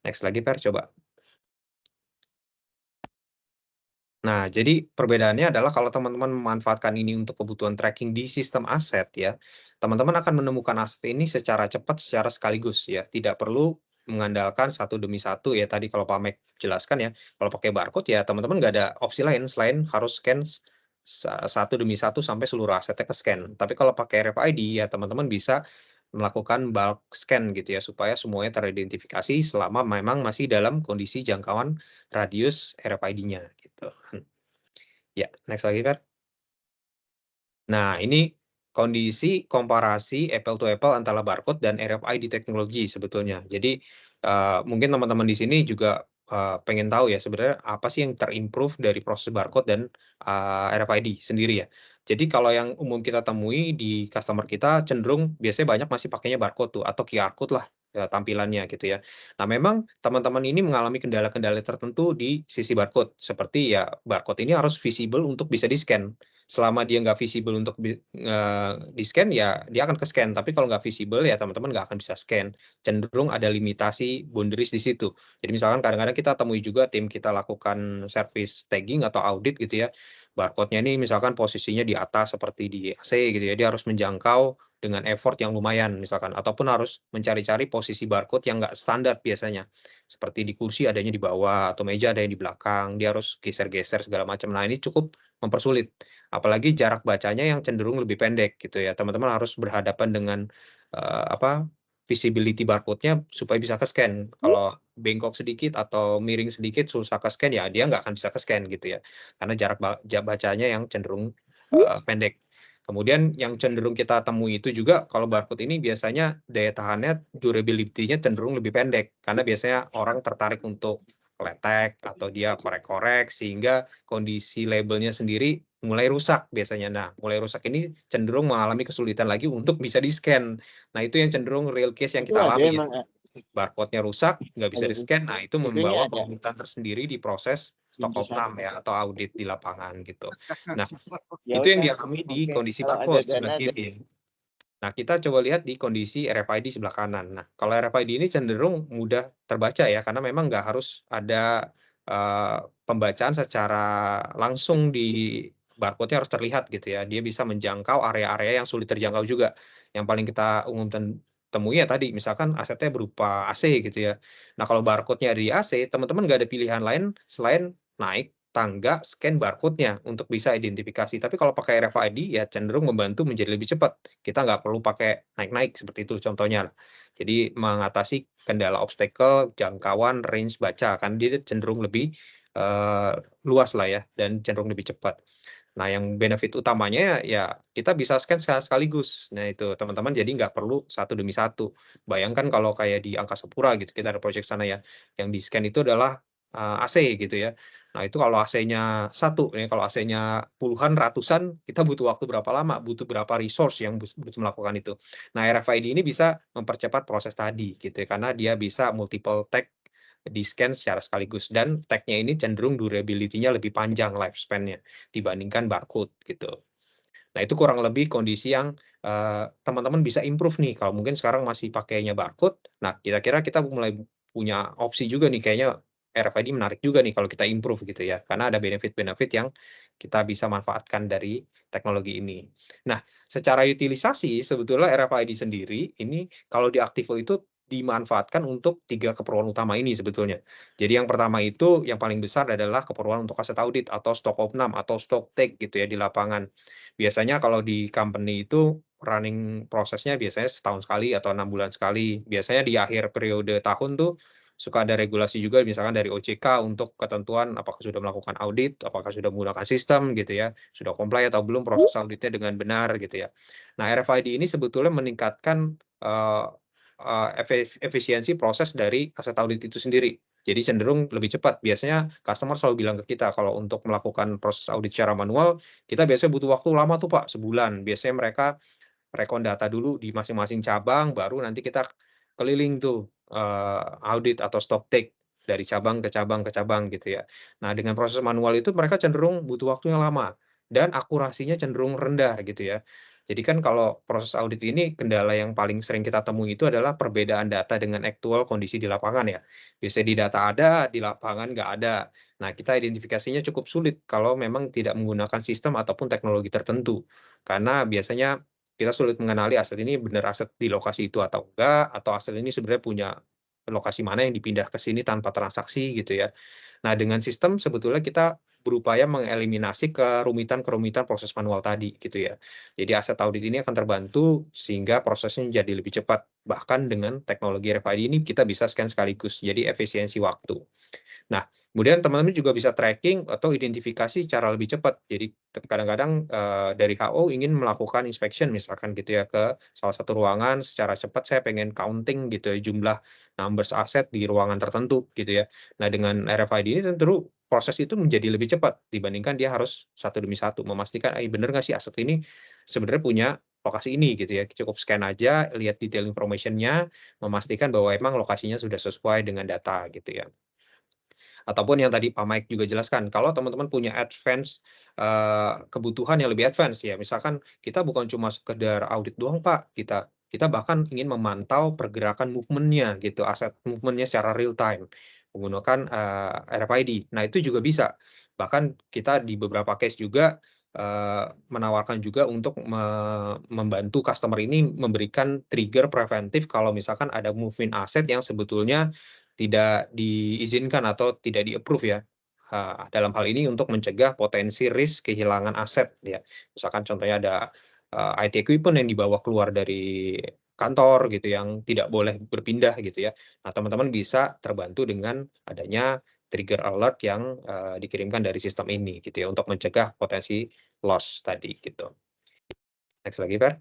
B: Next lagi Per, coba. Nah, jadi perbedaannya adalah kalau teman-teman memanfaatkan ini untuk kebutuhan tracking di sistem aset ya, teman-teman akan menemukan aset ini secara cepat, secara sekaligus ya. Tidak perlu mengandalkan satu demi satu ya. Tadi kalau Pak Mek jelaskan ya, kalau pakai barcode ya teman-teman nggak ada opsi lain selain harus scan satu demi satu sampai seluruh asetnya ke scan. Tapi kalau pakai RFID ya teman-teman bisa melakukan bulk scan gitu ya supaya semuanya teridentifikasi selama memang masih dalam kondisi jangkauan radius RFID-nya gitu. Ya, next lagi Fer. Nah, ini kondisi komparasi apple to apple antara barcode dan RFID teknologi sebetulnya. Jadi mungkin teman-teman di sini juga pengen tahu ya sebenarnya apa sih yang terimprove dari proses barcode dan RFID sendiri ya. Jadi kalau yang umum kita temui di customer kita cenderung biasanya banyak masih pakainya barcode tuh atau QR code lah ya, tampilannya gitu ya. Nah, memang teman-teman ini mengalami kendala-kendala tertentu di sisi barcode seperti ya barcode ini harus visible untuk bisa di-scan. Selama dia nggak visible untuk di-scan ya dia akan ke-scan, tapi kalau nggak visible ya teman-teman nggak akan bisa scan. Cenderung ada limitasi boundaries di situ. Jadi misalkan kadang-kadang kita temui juga tim kita lakukan service tagging atau audit gitu ya, barcode-nya ini misalkan posisinya di atas seperti di AC gitu ya, dia harus menjangkau dengan effort yang lumayan misalkan, ataupun harus mencari-cari posisi barcode yang nggak standar biasanya. Seperti di kursi adanya di bawah, atau meja ada yang di belakang, dia harus geser-geser segala macam. Nah ini cukup mempersulit. Apalagi jarak bacanya yang cenderung lebih pendek gitu ya. Teman-teman harus berhadapan dengan visibility barcode-nya supaya bisa ke-scan. Kalau bengkok sedikit atau miring sedikit susah ke-scan ya dia nggak akan bisa ke-scan gitu ya. Karena jarak bacanya yang cenderung pendek. Kemudian yang cenderung kita temui itu juga kalau barcode ini biasanya daya tahannya, durability-nya cenderung lebih pendek. Karena biasanya orang tertarik untuk letek atau dia korek-korek sehingga kondisi labelnya sendiri mulai rusak biasanya. Nah, mulai rusak ini cenderung mengalami kesulitan lagi untuk bisa di-scan. Nah, itu yang cenderung real case yang kita alami ya. Barcode-nya rusak, nggak bisa di-scan. Nah, itu membawa kesulitan tersendiri di proses stock opnam ya atau audit di lapangan gitu. Nah, itu yang dialami di kondisi barcode sebelah kiri. Nah, kita coba lihat di kondisi RFID sebelah kanan. Nah, kalau RFID ini cenderung mudah terbaca ya, karena memang nggak harus ada pembacaan secara langsung di barcode-nya harus terlihat gitu ya. Dia bisa menjangkau area-area yang sulit terjangkau juga. Yang paling kita umumkan temui ya tadi, misalkan asetnya berupa AC gitu ya. Nah, kalau barcode-nya di AC, teman-teman nggak ada pilihan lain selain naik tangga scan barcode-nya untuk bisa identifikasi. Tapi kalau pakai RFID ya cenderung membantu menjadi lebih cepat. Kita nggak perlu pakai naik-naik seperti itu contohnya. Jadi mengatasi kendala obstacle, jangkauan, range baca kan dia cenderung lebih luas lah ya dan cenderung lebih cepat. Nah, yang benefit utamanya ya kita bisa scan sekaligus. Nah, itu teman-teman jadi nggak perlu satu demi satu. Bayangkan kalau kayak di Angkasa Pura gitu, kita ada proyek sana ya, yang di-scan itu adalah AC gitu ya. Nah, itu kalau AC-nya satu, kalau AC-nya puluhan, ratusan, kita butuh waktu berapa lama, butuh berapa resource yang butuh melakukan itu. Nah, RFID ini bisa mempercepat proses tadi gitu ya, karena dia bisa multiple tag di-scan secara sekaligus dan tag-nya ini cenderung durability-nya lebih panjang lifespan-nya dibandingkan barcode gitu. Nah, itu kurang lebih kondisi yang teman-teman bisa improve nih. Kalau mungkin sekarang masih pakainya barcode, nah kira-kira kita mulai punya opsi juga nih kayaknya RFID menarik juga nih kalau kita improve gitu ya. Karena ada benefit-benefit yang kita bisa manfaatkan dari teknologi ini. Nah, secara utilisasi sebetulnya RFID sendiri ini kalau di Aktivo itu dimanfaatkan untuk 3 keperluan utama ini sebetulnya. Jadi yang pertama itu yang paling besar adalah keperluan untuk aset audit atau stock opnam atau stock take gitu ya di lapangan. Biasanya kalau di company itu running prosesnya biasanya setahun sekali atau 6 bulan sekali. Biasanya di akhir periode tahun tuh suka ada regulasi juga misalkan dari OJK untuk ketentuan apakah sudah melakukan audit, apakah sudah menggunakan sistem gitu ya, sudah comply atau belum proses auditnya dengan benar gitu ya. Nah, RFID ini sebetulnya meningkatkan efisiensi proses dari aset audit itu sendiri. Jadi cenderung lebih cepat. Biasanya customer selalu bilang ke kita kalau untuk melakukan proses audit secara manual, kita biasanya butuh waktu lama tuh Pak, sebulan. Biasanya mereka rekon data dulu di masing-masing cabang, baru nanti kita keliling tuh audit atau stock take dari cabang ke cabang ke cabang gitu ya. Nah, dengan proses manual itu mereka cenderung butuh waktu yang lama dan akurasinya cenderung rendah gitu ya. Jadi kan kalau proses audit ini kendala yang paling sering kita temui itu adalah perbedaan data dengan aktual kondisi di lapangan ya. Biasanya di data ada, di lapangan nggak ada. Nah, kita identifikasinya cukup sulit kalau memang tidak menggunakan sistem ataupun teknologi tertentu. Karena biasanya kita sulit mengenali aset ini benar aset di lokasi itu atau enggak, atau aset ini sebenarnya punya lokasi mana yang dipindah ke sini tanpa transaksi gitu ya. Nah, dengan sistem sebetulnya kita berupaya mengeliminasi kerumitan-kerumitan proses manual tadi gitu ya. Jadi aset audit ini akan terbantu sehingga prosesnya jadi lebih cepat. Bahkan dengan teknologi RFID ini kita bisa scan sekaligus, jadi efisiensi waktu. Nah, kemudian teman-teman juga bisa tracking atau identifikasi secara lebih cepat. Jadi kadang-kadang dari HO ingin melakukan inspection misalkan gitu ya ke salah satu ruangan secara cepat saya pengen counting gitu ya jumlah numbers aset di ruangan tertentu gitu ya. Nah, dengan RFID ini tentu proses itu menjadi lebih cepat dibandingkan dia harus satu demi satu memastikan benar nggak sih aset ini sebenarnya punya lokasi ini gitu ya. Cukup scan aja, lihat detail information-nya, memastikan bahwa emang lokasinya sudah sesuai dengan data gitu ya. Ataupun yang tadi Pak Mike juga jelaskan, kalau teman-teman punya advance, kebutuhan yang lebih advance ya, misalkan kita bukan cuma sekedar audit doang Pak, kita bahkan ingin memantau pergerakan movement-nya gitu, aset movement-nya secara real time menggunakan, RFID. Nah, itu juga bisa. Bahkan kita di beberapa case juga, menawarkan juga untuk membantu customer ini memberikan trigger preventif kalau misalkan ada movement aset yang sebetulnya tidak diizinkan atau tidak di-approve ya, dalam hal ini untuk mencegah potensi risk kehilangan aset ya. Misalkan contohnya ada, IT equipment yang dibawa keluar dari kantor gitu yang tidak boleh berpindah gitu ya. Nah, teman-teman bisa terbantu dengan adanya trigger alert yang, dikirimkan dari sistem ini gitu ya, untuk mencegah potensi loss tadi gitu. Next lagi, Fer.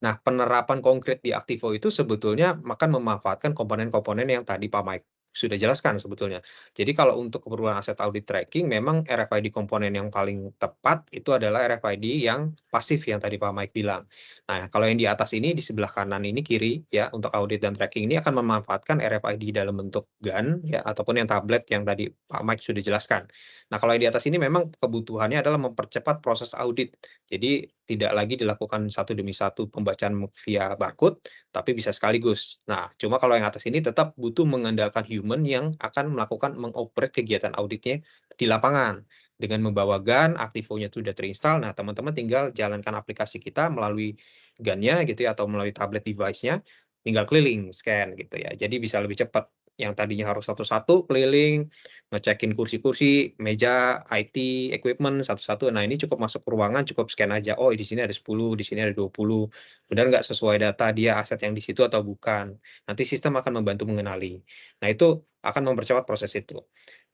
B: Nah, penerapan konkret di Aktivo itu sebetulnya akan memanfaatkan komponen-komponen yang tadi Pak Mike sudah jelaskan sebetulnya. Jadi kalau untuk keperluan aset audit tracking, memang RFID komponen yang paling tepat itu adalah RFID yang pasif yang tadi Pak Mike bilang. Nah, kalau yang di atas ini, di sebelah kanan ini kiri ya, untuk audit dan tracking ini akan memanfaatkan RFID dalam bentuk GAN ya, ataupun yang tablet yang tadi Pak Mike sudah jelaskan. Nah, kalau yang di atas ini memang kebutuhannya adalah mempercepat proses audit. Jadi tidak lagi dilakukan satu demi satu pembacaan via barcode, tapi bisa sekaligus. Nah, cuma kalau yang atas ini tetap butuh mengandalkan human yang akan melakukan mengoperate kegiatan auditnya di lapangan. Dengan membawa GAN, Aktivo-nya sudah terinstall, nah teman-teman tinggal jalankan aplikasi kita melalui GAN-nya gitu ya, atau melalui tablet device-nya, tinggal keliling, scan gitu ya. Jadi bisa lebih cepat. Yang tadinya harus satu-satu keliling, ngecekin kursi-kursi, meja, IT, equipment satu-satu. Nah, ini cukup masuk ke ruangan, cukup scan aja. Oh, di sini ada 10, di sini ada 20. Benar nggak sesuai data dia aset yang di situ atau bukan? Nanti sistem akan membantu mengenali. Nah, itu akan mempercepat proses itu.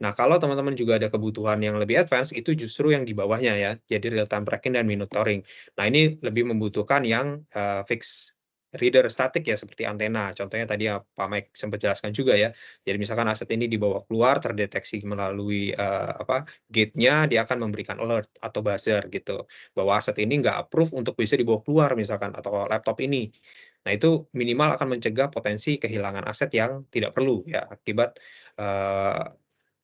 B: Nah, kalau teman-teman juga ada kebutuhan yang lebih advance, itu justru yang di bawahnya ya. Jadi real time tracking dan monitoring. Nah, ini lebih membutuhkan yang fix reader statik ya seperti antena. Contohnya tadi ya Pak Mike sempat jelaskan juga ya. Jadi misalkan aset ini dibawa keluar, terdeteksi melalui gate-nya, dia akan memberikan alert atau buzzer gitu, bahwa aset ini nggak approve untuk bisa dibawa keluar misalkan, atau laptop ini. Nah, itu minimal akan mencegah potensi kehilangan aset yang tidak perlu ya, akibat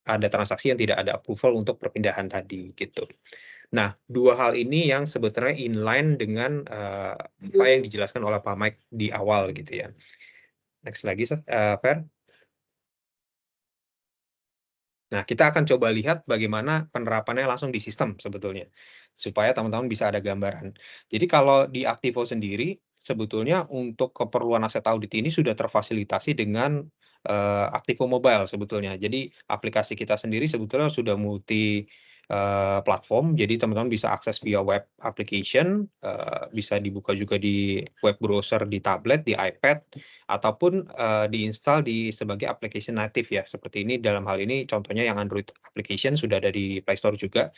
B: ada transaksi yang tidak ada approval untuk perpindahan tadi gitu. Nah, dua hal ini yang sebetulnya inline dengan apa yang dijelaskan oleh Pak Mike di awal gitu ya. Next lagi, Fer. Nah, kita akan coba lihat bagaimana penerapannya langsung di sistem sebetulnya, supaya teman-teman bisa ada gambaran. Jadi kalau di Aktivo sendiri, sebetulnya untuk keperluan aset audit ini sudah terfasilitasi dengan Aktivo Mobile sebetulnya. Jadi aplikasi kita sendiri sebetulnya sudah multi platform. Jadi teman-teman bisa akses via web application, bisa dibuka juga di web browser di tablet, di iPad, ataupun diinstal sebagai application native ya. Seperti ini dalam hal ini contohnya yang Android application sudah ada di Play Store juga.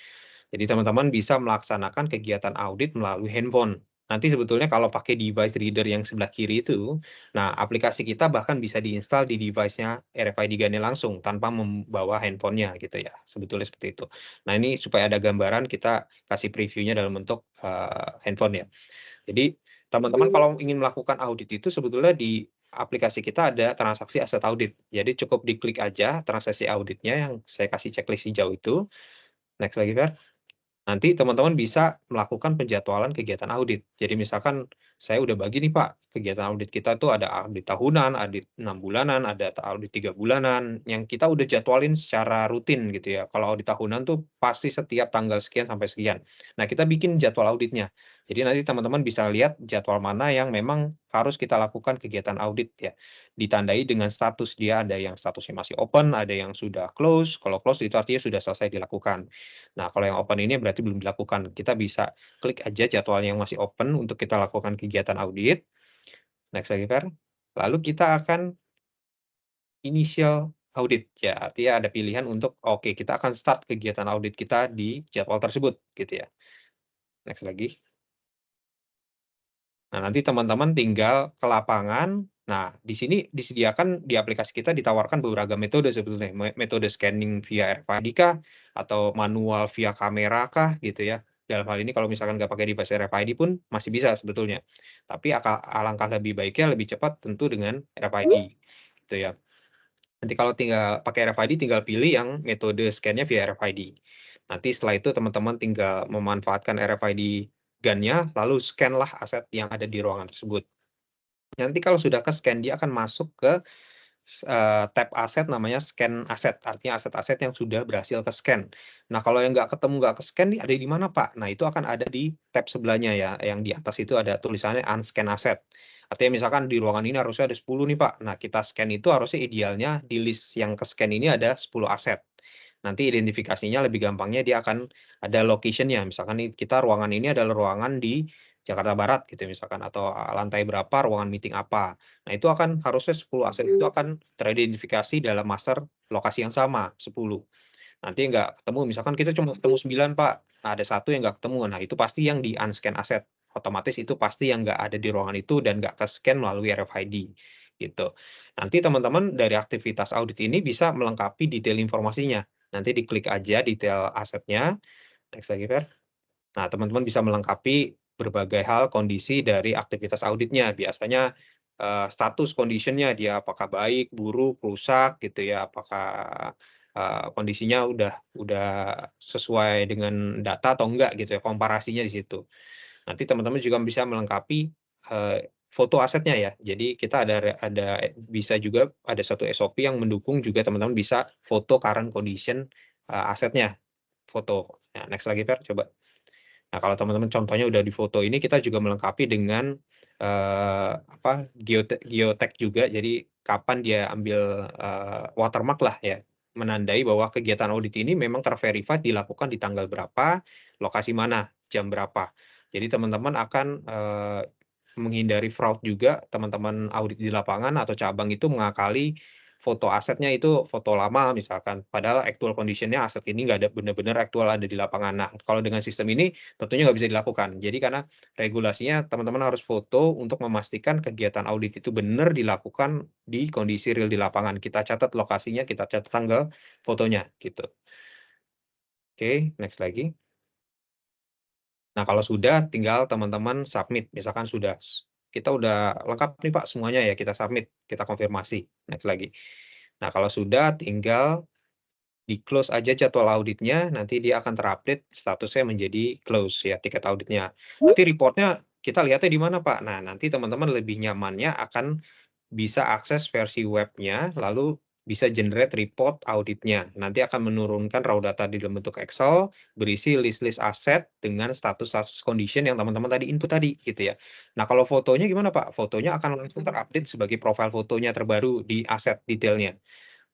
B: Jadi teman-teman bisa melaksanakan kegiatan audit melalui handphone. Nanti sebetulnya kalau pakai device reader yang sebelah kiri itu, nah aplikasi kita bahkan bisa diinstal di device-nya RFID GAN-nya langsung tanpa membawa handphonenya gitu ya. Sebetulnya seperti itu. Nah ini supaya ada gambaran kita kasih previewnya dalam bentuk handphone ya. Jadi teman-teman kalau ingin melakukan audit itu sebetulnya di aplikasi kita ada transaksi aset audit. Jadi cukup diklik aja transaksi auditnya yang saya kasih checklist hijau itu. Next lagi, Fer. Nanti teman-teman bisa melakukan penjadwalan kegiatan audit. Jadi misalkan saya udah bagi nih Pak, kegiatan audit kita tuh ada audit tahunan, audit 6 bulanan, ada audit 3 bulanan, yang kita udah jadwalin secara rutin gitu ya. Kalau audit tahunan tuh pasti setiap tanggal sekian sampai sekian. Nah kita bikin jadwal auditnya. Jadi nanti teman-teman bisa lihat jadwal mana yang memang harus kita lakukan kegiatan audit ya. Ditandai dengan status dia, ada yang statusnya masih open, ada yang sudah close. Kalau close itu artinya sudah selesai dilakukan. Nah, kalau yang open ini berarti belum dilakukan. Kita bisa klik aja jadwal yang masih open untuk kita lakukan kegiatan audit. Next lagi, Fer. Lalu kita akan initial audit. Ya, artinya ada pilihan untuk, oke, kita akan start kegiatan audit kita di jadwal tersebut, gitu ya. Next lagi. Nah, nanti teman-teman tinggal ke lapangan. Nah, di sini disediakan di aplikasi kita ditawarkan beberapa metode sebetulnya. Metode scanning via RFID kah, atau manual via kamera kah, gitu ya. Dalam hal ini kalau misalkan nggak pakai device RFID pun masih bisa sebetulnya. Tapi alangkah lebih baiknya lebih cepat tentu dengan RFID, gitu ya. Nanti kalau tinggal pakai RFID tinggal pilih yang metode scan-nya via RFID. Nanti setelah itu teman-teman tinggal memanfaatkan RFID GAN-nya, lalu scan-lah aset yang ada di ruangan tersebut. Nanti kalau sudah ke-scan, dia akan masuk ke tab aset namanya scan aset, artinya aset-aset yang sudah berhasil ke-scan. Nah, kalau yang nggak ketemu, nggak ke-scan nih ada di mana, Pak? Nah, itu akan ada di tab sebelahnya ya, yang di atas itu ada tulisannya unscan asset. Artinya misalkan di ruangan ini harusnya ada 10 nih, Pak. Nah, kita scan itu harusnya idealnya di list yang ke-scan ini ada 10 aset. Nanti identifikasinya lebih gampangnya dia akan ada location-nya. Misalkan nih kita ruangan ini adalah ruangan di Jakarta Barat gitu misalkan, atau lantai berapa ruangan meeting apa. Nah, itu akan harusnya 10 aset itu akan teridentifikasi dalam master lokasi yang sama, 10. Nanti nggak ketemu, misalkan kita cuma ketemu 9, Pak. Nah, ada satu yang nggak ketemu. Nah, itu pasti yang di unscan aset. Otomatis itu pasti yang nggak ada di ruangan itu dan nggak ke-scan melalui RFID. Gitu. Nanti teman-teman dari aktivitas audit ini bisa melengkapi detail informasinya. Nanti diklik aja detail asetnya. Next lagi, Fer. Nah, teman-teman bisa melengkapi berbagai hal kondisi dari aktivitas auditnya. Biasanya status condition-nya dia apakah baik, buruk, rusak gitu ya, apakah kondisinya udah sesuai dengan data atau enggak gitu ya, komparasinya di situ. Nanti teman-teman juga bisa melengkapi foto asetnya ya. Jadi kita ada bisa juga ada satu SOP yang mendukung juga teman-teman bisa foto current condition asetnya, foto. Nah, next lagi, Fer, coba. Nah, kalau teman-teman contohnya udah di foto ini, kita juga melengkapi dengan geotag juga. Jadi kapan dia ambil watermark lah ya, menandai bahwa kegiatan audit ini memang terverified dilakukan di tanggal berapa, lokasi mana, jam berapa. Jadi teman-teman akan menghindari fraud juga. Teman-teman audit di lapangan atau cabang itu mengakali foto asetnya itu foto lama misalkan, padahal actual condition-nya aset ini nggak ada benar-benar aktual ada di lapangan. Nah, kalau dengan sistem ini tentunya nggak bisa dilakukan. Jadi karena regulasinya teman-teman harus foto untuk memastikan kegiatan audit itu benar dilakukan di kondisi real di lapangan. Kita catat lokasinya, kita catat tanggal fotonya gitu. Oke, next lagi. Nah, kalau sudah tinggal teman-teman submit. Misalkan kita udah lengkap nih Pak semuanya ya, kita submit, kita konfirmasi. Next lagi. Nah, kalau sudah tinggal di-close aja jadwal auditnya, nanti dia akan terupdate statusnya menjadi close ya, tiket auditnya. Nanti reportnya kita lihatnya di mana Pak? Nah, nanti teman-teman lebih nyamannya akan bisa akses versi webnya, lalu bisa generate report auditnya. Nanti akan menurunkan raw data di dalam bentuk Excel, berisi list-list aset dengan status-status condition yang teman-teman tadi input tadi, gitu ya. Nah, kalau fotonya gimana Pak? Fotonya akan langsung terupdate sebagai profil fotonya terbaru di aset detailnya.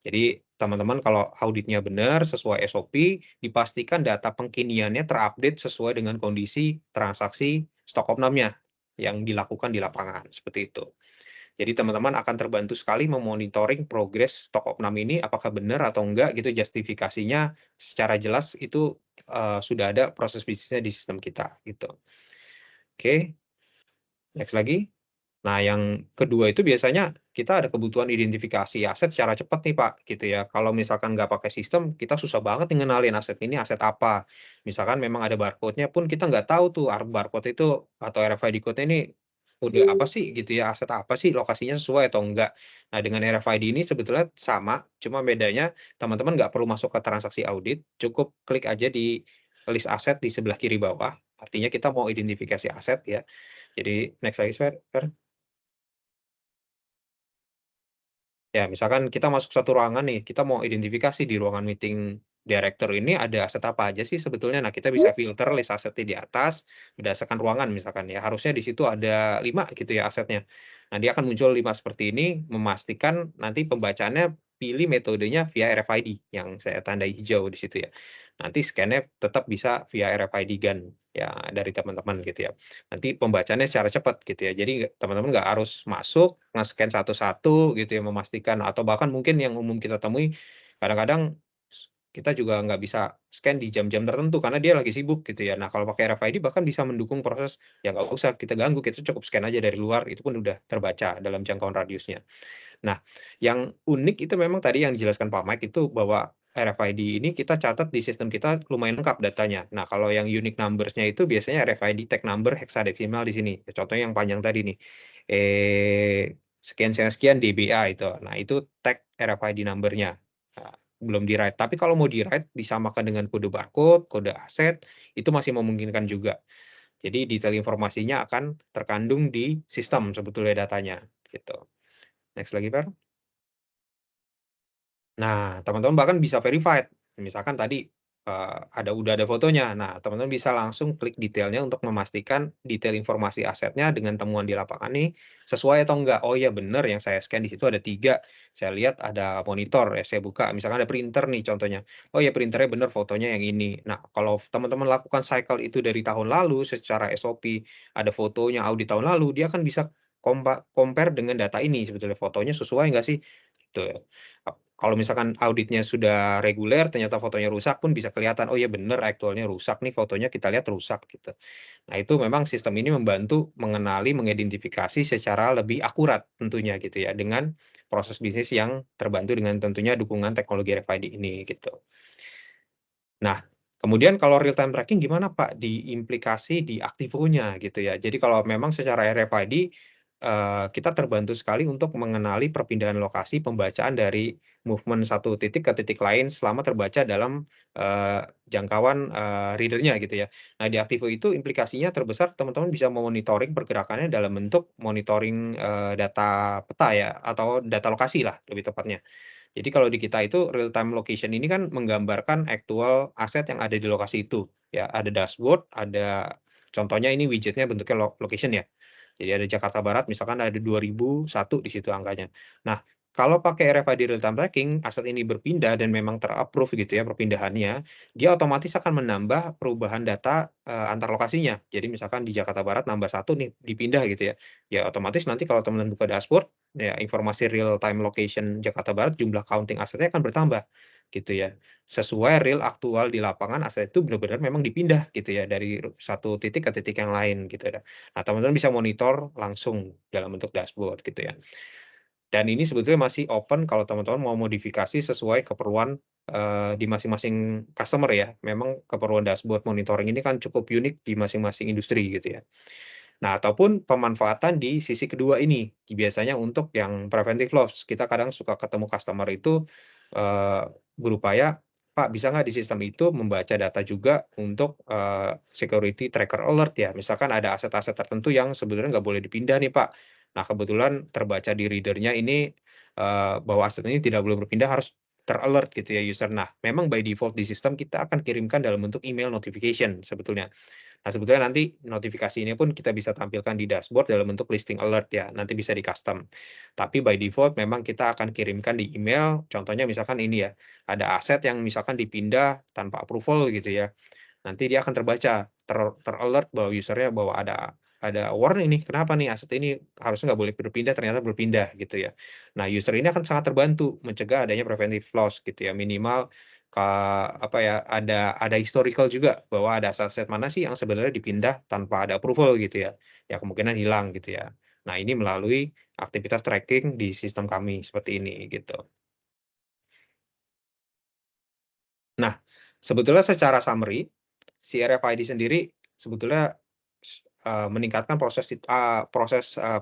B: Jadi teman-teman kalau auditnya benar sesuai SOP, dipastikan data pengkiniannya terupdate sesuai dengan kondisi transaksi stok opnamnya yang dilakukan di lapangan, seperti itu. Jadi teman-teman akan terbantu sekali memonitoring progres stok opnam ini apakah benar atau enggak gitu justifikasinya secara jelas itu sudah ada proses bisnisnya di sistem kita gitu. Oke, next lagi. Nah, yang kedua itu biasanya kita ada kebutuhan identifikasi aset secara cepat nih, Pak, gitu ya. Kalau misalkan nggak pakai sistem, kita susah banget nih ngenalin aset ini aset apa. Misalkan memang ada barcode-nya pun kita nggak tahu tuh barcode itu atau RFID code-nya ini udah apa sih gitu ya, aset apa sih, lokasinya sesuai atau enggak. Nah, dengan RFID ini sebetulnya sama, cuma bedanya teman-teman nggak perlu masuk ke transaksi audit, cukup klik aja di list aset di sebelah kiri bawah. Artinya kita mau identifikasi aset ya. Jadi next lagi, Fer. Ya, misalkan kita masuk satu ruangan nih, kita mau identifikasi di ruangan meeting director ini ada aset apa aja sih sebetulnya. Nah, kita bisa filter list asetnya di atas berdasarkan ruangan misalkan ya. Harusnya di situ ada 5 gitu ya asetnya. Nah, dia akan muncul 5 seperti ini, memastikan nanti pembacaannya pilih metodenya via RFID yang saya tandai hijau di situ ya. Nanti scan-nya tetap bisa via RFID GAN ya dari teman-teman gitu ya. Nanti pembacanya secara cepat gitu ya. Jadi teman-teman nggak harus masuk, nge-scan satu-satu gitu ya, memastikan atau bahkan mungkin yang umum kita temui kadang-kadang kita juga nggak bisa scan di jam-jam tertentu karena dia lagi sibuk gitu ya. Nah, kalau pakai RFID bahkan bisa mendukung proses ya nggak usah kita ganggu, kita cukup scan aja dari luar, itu pun udah terbaca dalam jangkauan radiusnya. Nah, yang unik itu memang tadi yang dijelaskan Pak Mike itu bahwa RFID ini kita catat di sistem kita lumayan lengkap datanya. Nah, kalau yang unique numbers-nya itu biasanya RFID tag number hexadecimal di sini. Contohnya yang panjang tadi nih. Sekian DBA itu. Nah, itu tag RFID number-nya. Nah, belum di-write. Tapi kalau mau di-write disamakan dengan kode barcode, kode aset, itu masih memungkinkan juga. Jadi detail informasinya akan terkandung di sistem sebetulnya datanya gitu. Next lagi, Pak. Nah, teman-teman bahkan bisa verified. Misalkan tadi, udah ada fotonya. Nah, teman-teman bisa langsung klik detailnya untuk memastikan detail informasi asetnya dengan temuan di lapangan nih, sesuai atau enggak. Oh iya benar yang saya scan di situ ada 3, saya lihat ada monitor, ya saya buka, misalkan ada printer nih contohnya. Oh ya printernya benar fotonya yang ini. Nah, kalau teman-teman lakukan cycle itu dari tahun lalu secara SOP, ada fotonya audit tahun lalu, dia akan bisa compare dengan data ini sebetulnya fotonya sesuai nggak sih, gitu ya. Kalau misalkan auditnya sudah reguler, ternyata fotonya rusak pun bisa kelihatan, oh ya bener aktualnya rusak nih fotonya kita lihat rusak gitu. Nah itu memang sistem ini membantu mengenali, mengidentifikasi secara lebih akurat tentunya gitu ya, dengan proses bisnis yang terbantu dengan tentunya dukungan teknologi RFID ini gitu. Nah, kemudian kalau real time tracking gimana Pak diimplikasi di Aktivo-nya gitu ya. Jadi kalau memang secara RFID kita terbantu sekali untuk mengenali perpindahan lokasi pembacaan dari movement satu titik ke titik lain selama terbaca dalam jangkauan reader-nya gitu ya. Nah, di Aktivo itu implikasinya terbesar teman-teman bisa memonitoring pergerakannya dalam bentuk monitoring data peta ya atau data lokasi lah lebih tepatnya. Jadi kalau di kita itu real time location ini kan menggambarkan aktual aset yang ada di lokasi itu. Ya, ada dashboard, ada contohnya ini widgetnya bentuknya location ya. Jadi ada Jakarta Barat misalkan ada 2001 di situ angkanya. Nah, kalau pakai RFID real time tracking, aset ini berpindah dan memang ter-approve gitu ya perpindahannya, dia otomatis akan menambah perubahan data antar lokasinya. Jadi misalkan di Jakarta Barat nambah 1 nih dipindah gitu ya. Ya otomatis nanti kalau teman-teman buka dashboard ya informasi real time location Jakarta Barat jumlah counting asetnya akan bertambah gitu ya. Sesuai real aktual di lapangan aset itu benar-benar memang dipindah gitu ya dari satu titik ke titik yang lain gitu ya. Nah, teman-teman bisa monitor langsung dalam bentuk dashboard gitu ya. Dan ini sebetulnya masih open kalau teman-teman mau modifikasi sesuai keperluan di masing-masing customer ya. Memang keperluan dashboard monitoring ini kan cukup unik di masing-masing industri gitu ya. Nah, ataupun pemanfaatan di sisi kedua ini, biasanya untuk yang preventive loss, kita kadang suka ketemu customer itu berupaya, "Pak, bisa nggak di sistem itu membaca data juga untuk security tracker alert ya?" Misalkan ada aset-aset tertentu yang sebenarnya nggak boleh dipindah nih, Pak. Nah, kebetulan terbaca di reader-nya ini bahwa aset ini tidak boleh berpindah, harus ter-alert gitu ya user. Nah, memang by default di sistem kita akan kirimkan dalam bentuk email notification sebetulnya. Nah, sebetulnya nanti notifikasi ini pun kita bisa tampilkan di dashboard dalam bentuk listing alert ya, nanti bisa di-custom. Tapi by default memang kita akan kirimkan di email, contohnya misalkan ini ya, ada aset yang misalkan dipindah tanpa approval gitu ya. Nanti dia akan terbaca, ter-alert bahwa usernya bahwa ada warning nih, kenapa nih aset ini harusnya nggak boleh berpindah, ternyata berpindah gitu ya. Nah, user ini akan sangat terbantu mencegah adanya preventive loss gitu ya, minimal apa ya, ada historical juga bahwa ada aset-aset mana sih yang sebenarnya dipindah tanpa ada approval gitu ya. Ya kemungkinan hilang gitu ya. Nah, ini melalui aktivitas tracking di sistem kami seperti ini gitu. Nah, sebetulnya secara summary, si RFID sendiri sebetulnya meningkatkan proses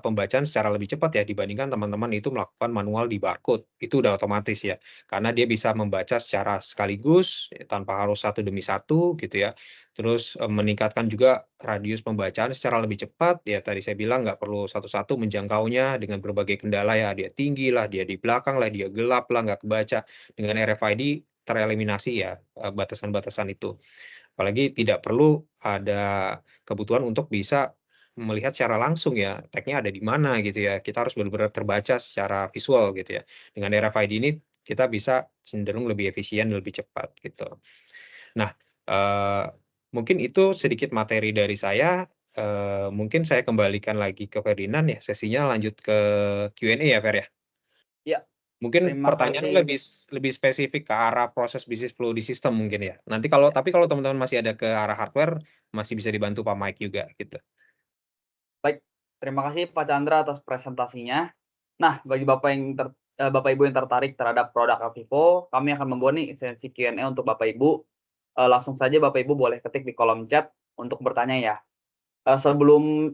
B: pembacaan secara lebih cepat ya dibandingkan teman-teman itu melakukan manual di barcode. Itu udah otomatis ya, karena dia bisa membaca secara sekaligus tanpa harus satu demi satu gitu ya. Terus meningkatkan juga radius pembacaan secara lebih cepat. Ya tadi saya bilang nggak perlu satu-satu menjangkaunya dengan berbagai kendala ya. Dia tinggi lah, dia di belakang lah, dia gelap lah, nggak kebaca. Dengan RFID tereliminasi ya batasan-batasan itu. Apalagi tidak perlu ada kebutuhan untuk bisa melihat secara langsung ya, tag-nya ada di mana gitu ya. Kita harus benar-benar terbaca secara visual gitu ya. Dengan RFID ini kita bisa cenderung lebih efisien, lebih cepat gitu. Nah, mungkin itu sedikit materi dari saya. Mungkin saya kembalikan lagi ke Ferdinand ya, sesinya lanjut ke Q&A ya, Fer ya?
A: Ya,
B: Mungkin
A: terima
B: pertanyaannya
A: kasih.
B: lebih spesifik ke arah proses bisnis flow di sistem mungkin ya. Nanti tapi kalau teman-teman masih ada ke arah hardware, masih bisa dibantu Pak Mike juga gitu.
A: Baik, terima kasih Pak Chandra atas presentasinya. Nah, bagi Bapak Ibu yang tertarik terhadap produk Activo, kami akan membuat nih sesi Q&A untuk Bapak Ibu. Langsung saja Bapak Ibu boleh ketik di kolom chat untuk bertanya ya. Sebelum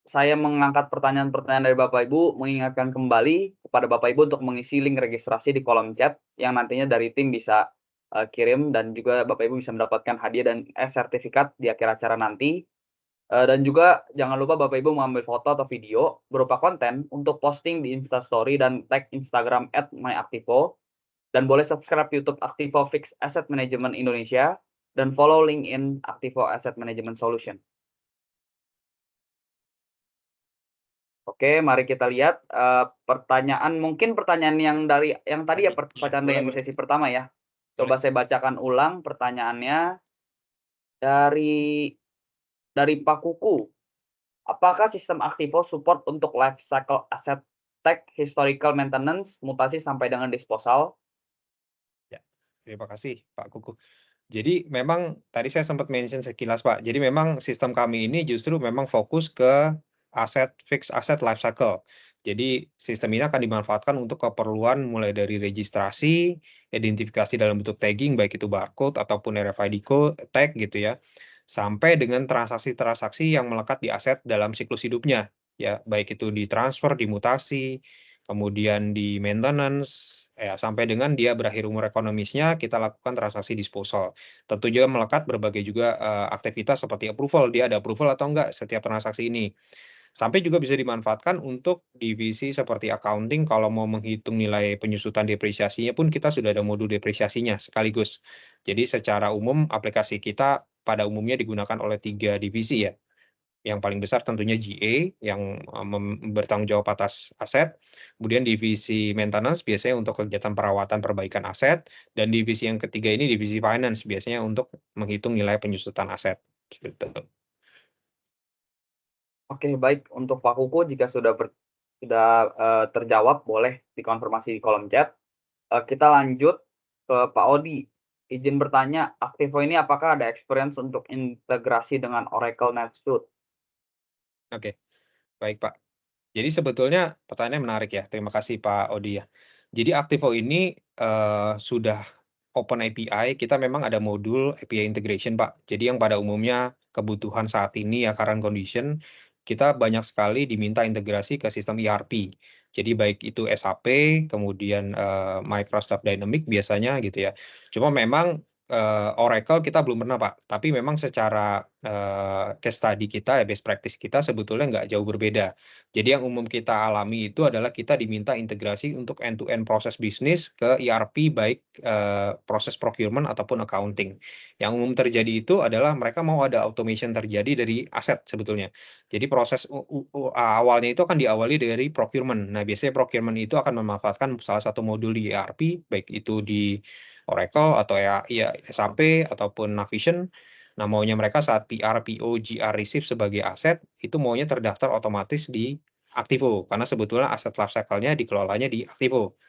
A: saya mengangkat pertanyaan-pertanyaan dari Bapak Ibu, mengingatkan kembali kepada Bapak Ibu untuk mengisi link registrasi di kolom chat yang nantinya dari tim bisa kirim, dan juga Bapak Ibu bisa mendapatkan hadiah dan sertifikat di akhir acara nanti. Dan juga jangan lupa Bapak Ibu mengambil foto atau video berupa konten untuk posting di Instastory dan tag Instagram @myactivo, dan boleh subscribe YouTube Activo Fixed Asset Management Indonesia dan follow LinkedIn Activo Asset Management Solution. Oke, mari kita lihat mungkin pertanyaan yang tadi ya Pak Chandra yang sesi pertama ya. Coba saya bacakan ulang pertanyaannya dari Pak Kuku. Apakah sistem Activo support untuk life cycle asset tag, historical maintenance, mutasi sampai dengan disposal?
B: Ya, terima kasih Pak Kuku. Jadi memang tadi saya sempat mention sekilas Pak. Jadi memang sistem kami ini justru memang fokus ke fixed asset life cycle. Jadi sistem ini akan dimanfaatkan untuk keperluan mulai dari registrasi, identifikasi dalam bentuk tagging, baik itu barcode ataupun RFID code, tag gitu ya, sampai dengan transaksi-transaksi yang melekat di aset dalam siklus hidupnya, ya, baik itu ditransfer, dimutasi, kemudian di maintenance, ya, sampai dengan dia berakhir umur ekonomisnya, kita lakukan transaksi disposal. Tentu juga melekat berbagai juga aktivitas seperti approval, dia ada approval atau enggak setiap transaksi ini. Sampai juga bisa dimanfaatkan untuk divisi seperti accounting, kalau mau menghitung nilai penyusutan depresiasinya pun kita sudah ada modul depresiasinya sekaligus. Jadi secara umum aplikasi kita pada umumnya digunakan oleh 3 divisi ya. Yang paling besar tentunya GA yang bertanggung jawab atas aset, kemudian divisi maintenance biasanya untuk kegiatan perawatan perbaikan aset, dan divisi yang ketiga ini divisi finance biasanya untuk menghitung nilai penyusutan aset. Gitu.
A: Oke, baik. Untuk Pak Kuku, jika sudah terjawab, boleh dikonfirmasi di kolom chat. Kita lanjut ke Pak Odi. Izin bertanya, Activo ini apakah ada experience untuk integrasi dengan Oracle NetSuite?
B: Oke, baik Pak. Jadi sebetulnya pertanyaannya menarik ya. Terima kasih Pak Odi ya. Jadi Activo ini sudah open API, kita memang ada modul API integration Pak. Jadi yang pada umumnya kebutuhan saat ini ya current condition, kita banyak sekali diminta integrasi ke sistem ERP. Jadi baik itu SAP, kemudian Microsoft Dynamics biasanya gitu ya. Cuma memang Oracle kita belum pernah, Pak. Tapi memang secara case study kita, ya best practice kita sebetulnya nggak jauh berbeda. Jadi yang umum kita alami itu adalah kita diminta integrasi untuk end-to-end proses bisnis ke ERP, baik proses procurement ataupun accounting. Yang umum terjadi itu adalah mereka mau ada automation terjadi dari aset sebetulnya. Jadi proses awalnya itu akan diawali dari procurement. Nah, biasanya procurement itu akan memanfaatkan salah satu modul di ERP, baik itu di Oracle atau ya SAP ataupun Navision. Nah, maunya mereka saat PR, PO, GR, receive sebagai aset, itu maunya terdaftar otomatis di Activo, karena sebetulnya aset lifecycle-nya dikelolanya di Activo.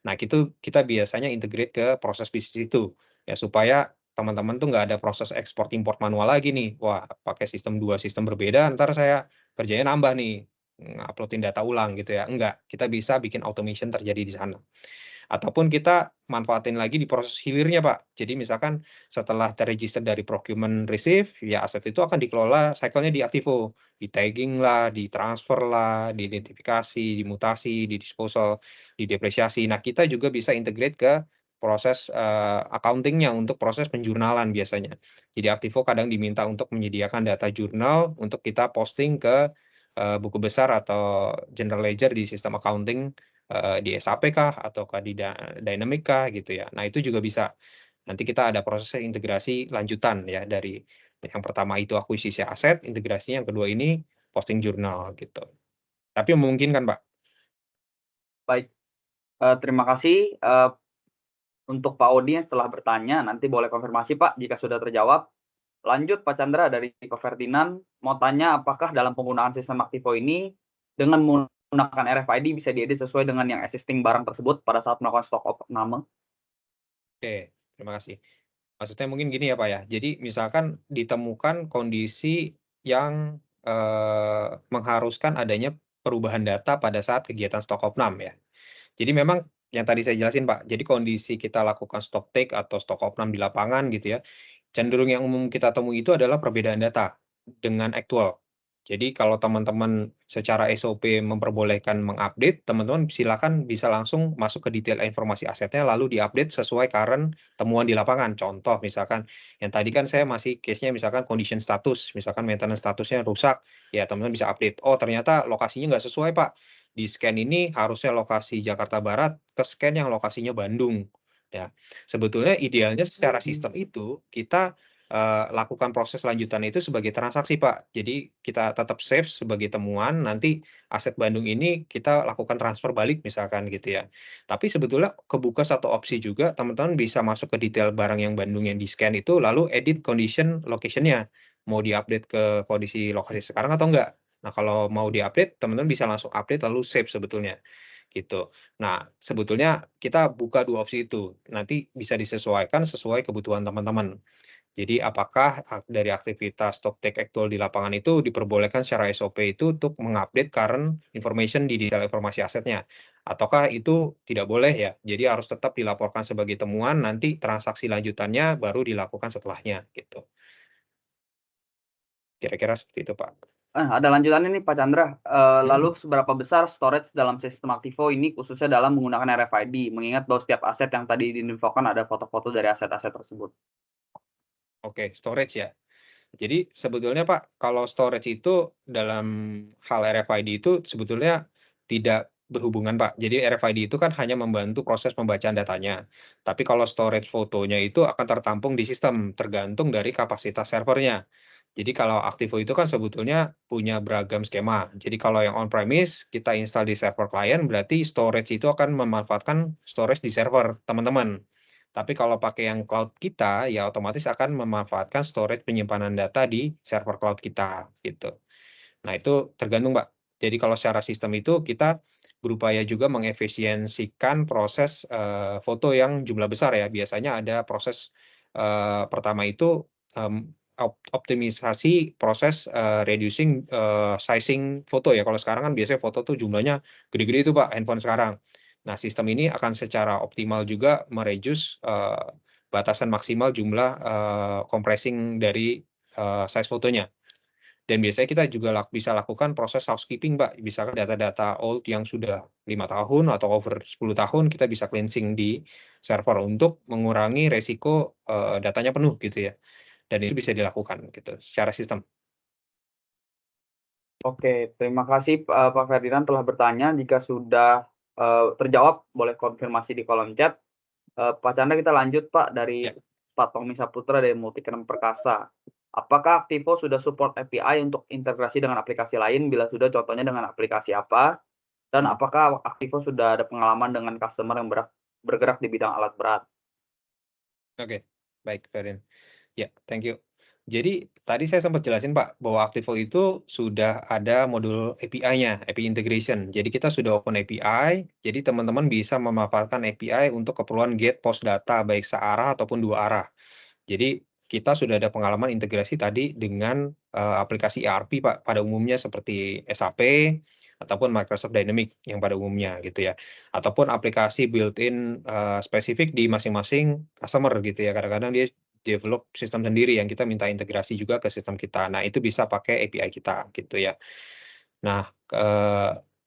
B: Nah, itu kita biasanya integrate ke proses bisnis itu, ya supaya teman-teman tuh nggak ada proses ekspor import manual lagi nih. Wah, pakai sistem 2 sistem berbeda, ntar saya kerjanya nambah nih, uploadin data ulang gitu ya. Enggak, kita bisa bikin automation terjadi di sana. Ataupun kita manfaatin lagi di proses hilirnya, Pak. Jadi misalkan setelah terregister dari procurement receive, ya aset itu akan dikelola cycle-nya di Activo. Di-tagging lah, di-transfer lah, diidentifikasi, dimutasi, di-disposal, didepresiasi. Nah, kita juga bisa integrate ke proses accounting-nya untuk proses penjurnalan biasanya. Jadi Activo kadang diminta untuk menyediakan data jurnal untuk kita posting ke buku besar atau general ledger di sistem accounting di SAP kah ataukah di Dynamic kah gitu ya. Nah, itu juga bisa. Nanti kita ada proses integrasi lanjutan ya dari yang pertama itu akuisisi aset, integrasinya yang kedua ini posting jurnal gitu. Tapi memungkinkan, Pak.
A: Baik, terima kasih untuk Pak Odi yang setelah bertanya, nanti boleh konfirmasi Pak jika sudah terjawab. Lanjut Pak Chandra dari Kovertinan, mau tanya apakah dalam penggunaan sistem Activo ini dengan menggunakan RFID bisa diedit sesuai dengan yang existing barang tersebut pada saat melakukan stock opname?
B: Oke, terima kasih. Maksudnya mungkin gini ya, Pak ya. Jadi misalkan ditemukan kondisi yang mengharuskan adanya perubahan data pada saat kegiatan stok opnam ya. Jadi memang yang tadi saya jelasin, Pak, jadi kondisi kita lakukan stock take atau stok opnam di lapangan gitu ya, cenderung yang umum kita temui itu adalah perbedaan data dengan aktual. Jadi kalau teman-teman secara SOP memperbolehkan mengupdate, teman-teman silakan bisa langsung masuk ke detail informasi asetnya lalu diupdate sesuai current temuan di lapangan. Contoh misalkan yang tadi kan saya masih case-nya misalkan condition status, misalkan maintenance statusnya rusak, ya teman-teman bisa update. Oh ternyata lokasinya nggak sesuai, Pak. Di scan ini harusnya lokasi Jakarta Barat, ke scan yang lokasinya Bandung. Ya, sebetulnya idealnya secara sistem itu kita lakukan proses lanjutan itu sebagai transaksi, Pak. Jadi kita tetap save sebagai temuan, nanti aset Bandung ini kita lakukan transfer balik misalkan gitu ya. Tapi sebetulnya kebuka satu opsi juga, teman-teman bisa masuk ke detail barang yang Bandung yang di-scan itu, lalu edit condition location-nya. Mau di-update ke kondisi lokasi sekarang atau enggak. Nah, kalau mau di-update, teman-teman bisa langsung update lalu save sebetulnya. Gitu. Nah, sebetulnya kita buka dua opsi itu. Nanti bisa disesuaikan sesuai kebutuhan teman-teman. Jadi apakah dari aktivitas stock take actual di lapangan itu diperbolehkan secara SOP itu untuk mengupdate current information di detail informasi asetnya, ataukah itu tidak boleh ya? Jadi harus tetap dilaporkan sebagai temuan, nanti transaksi lanjutannya baru dilakukan setelahnya gitu. Kira-kira seperti itu, Pak.
A: Ada lanjutannya nih Pak Chandra. Lalu seberapa besar storage dalam sistem Activo ini khususnya dalam menggunakan RFID, mengingat bahwa setiap aset yang tadi diinfokan ada foto-foto dari aset-aset tersebut?
B: Oke, storage ya. Jadi sebetulnya Pak, kalau storage itu dalam hal RFID itu sebetulnya tidak berhubungan Pak. Jadi RFID itu kan hanya membantu proses pembacaan datanya. Tapi kalau storage fotonya itu akan tertampung di sistem, tergantung dari kapasitas servernya. Jadi kalau Activo itu kan sebetulnya punya beragam skema. Jadi kalau yang on-premise, kita install di server klien, berarti storage itu akan memanfaatkan storage di server teman-teman. Tapi kalau pakai yang cloud kita, ya otomatis akan memanfaatkan storage penyimpanan data di server cloud kita, gitu. Nah, itu tergantung, Mbak. Jadi kalau secara sistem itu kita berupaya juga mengefisiensikan proses foto yang jumlah besar ya. Biasanya ada proses pertama itu optimisasi proses reducing sizing foto ya. Kalau sekarang kan biasanya foto tuh jumlahnya gede-gede itu Pak, handphone sekarang. Nah, sistem ini akan secara optimal juga mereduce batasan maksimal jumlah compressing dari size fotonya. Dan biasanya kita juga bisa lakukan proses housekeeping, Pak. Misalkan data-data old yang sudah 5 tahun atau over 10 tahun, kita bisa cleansing di server untuk mengurangi resiko datanya penuh gitu ya. Dan itu bisa dilakukan gitu secara sistem.
A: Oke, terima kasih Pak Ferdinand telah bertanya. Jika sudah terjawab, boleh konfirmasi di kolom chat. Pak Chandra, kita lanjut Pak dari
B: Ya.
A: Pak Tommy Saputra dari Multikrem Perkasa. Apakah Aktivo sudah support API untuk integrasi dengan aplikasi lain? Bila sudah, contohnya dengan aplikasi apa? Dan apakah Aktivo sudah ada pengalaman dengan customer yang bergerak di bidang alat berat?
B: Oke, baik, Ferin. Ya, thank you. Jadi tadi saya sempat jelasin Pak, bahwa Aktivo itu sudah ada modul API-nya, API integration. Jadi kita sudah open API, jadi teman-teman bisa memanfaatkan API untuk keperluan get post data, baik searah ataupun dua arah. Jadi kita sudah ada pengalaman integrasi tadi dengan aplikasi ERP Pak, pada umumnya seperti SAP ataupun Microsoft Dynamics yang pada umumnya gitu ya. Ataupun aplikasi built-in spesifik di masing-masing customer gitu ya. Kadang-kadang dia develop sistem sendiri yang kita minta integrasi juga ke sistem kita. Nah, itu bisa pakai API kita gitu ya. Nah,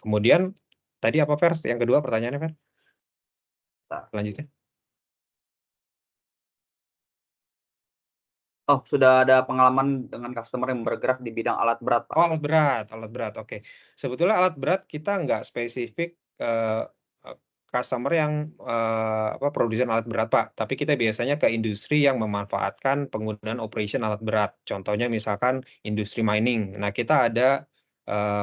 B: kemudian tadi apa Fer? Yang kedua pertanyaannya Fer? Selanjutnya.
A: Oh, sudah ada pengalaman dengan customer yang bergerak di bidang alat berat, Pak.
B: Oh, alat berat, oke. Sebetulnya alat berat kita nggak spesifik customer yang produsen alat berat, Pak. Tapi kita biasanya ke industri yang memanfaatkan penggunaan operation alat berat. Contohnya misalkan industri mining. Nah, kita ada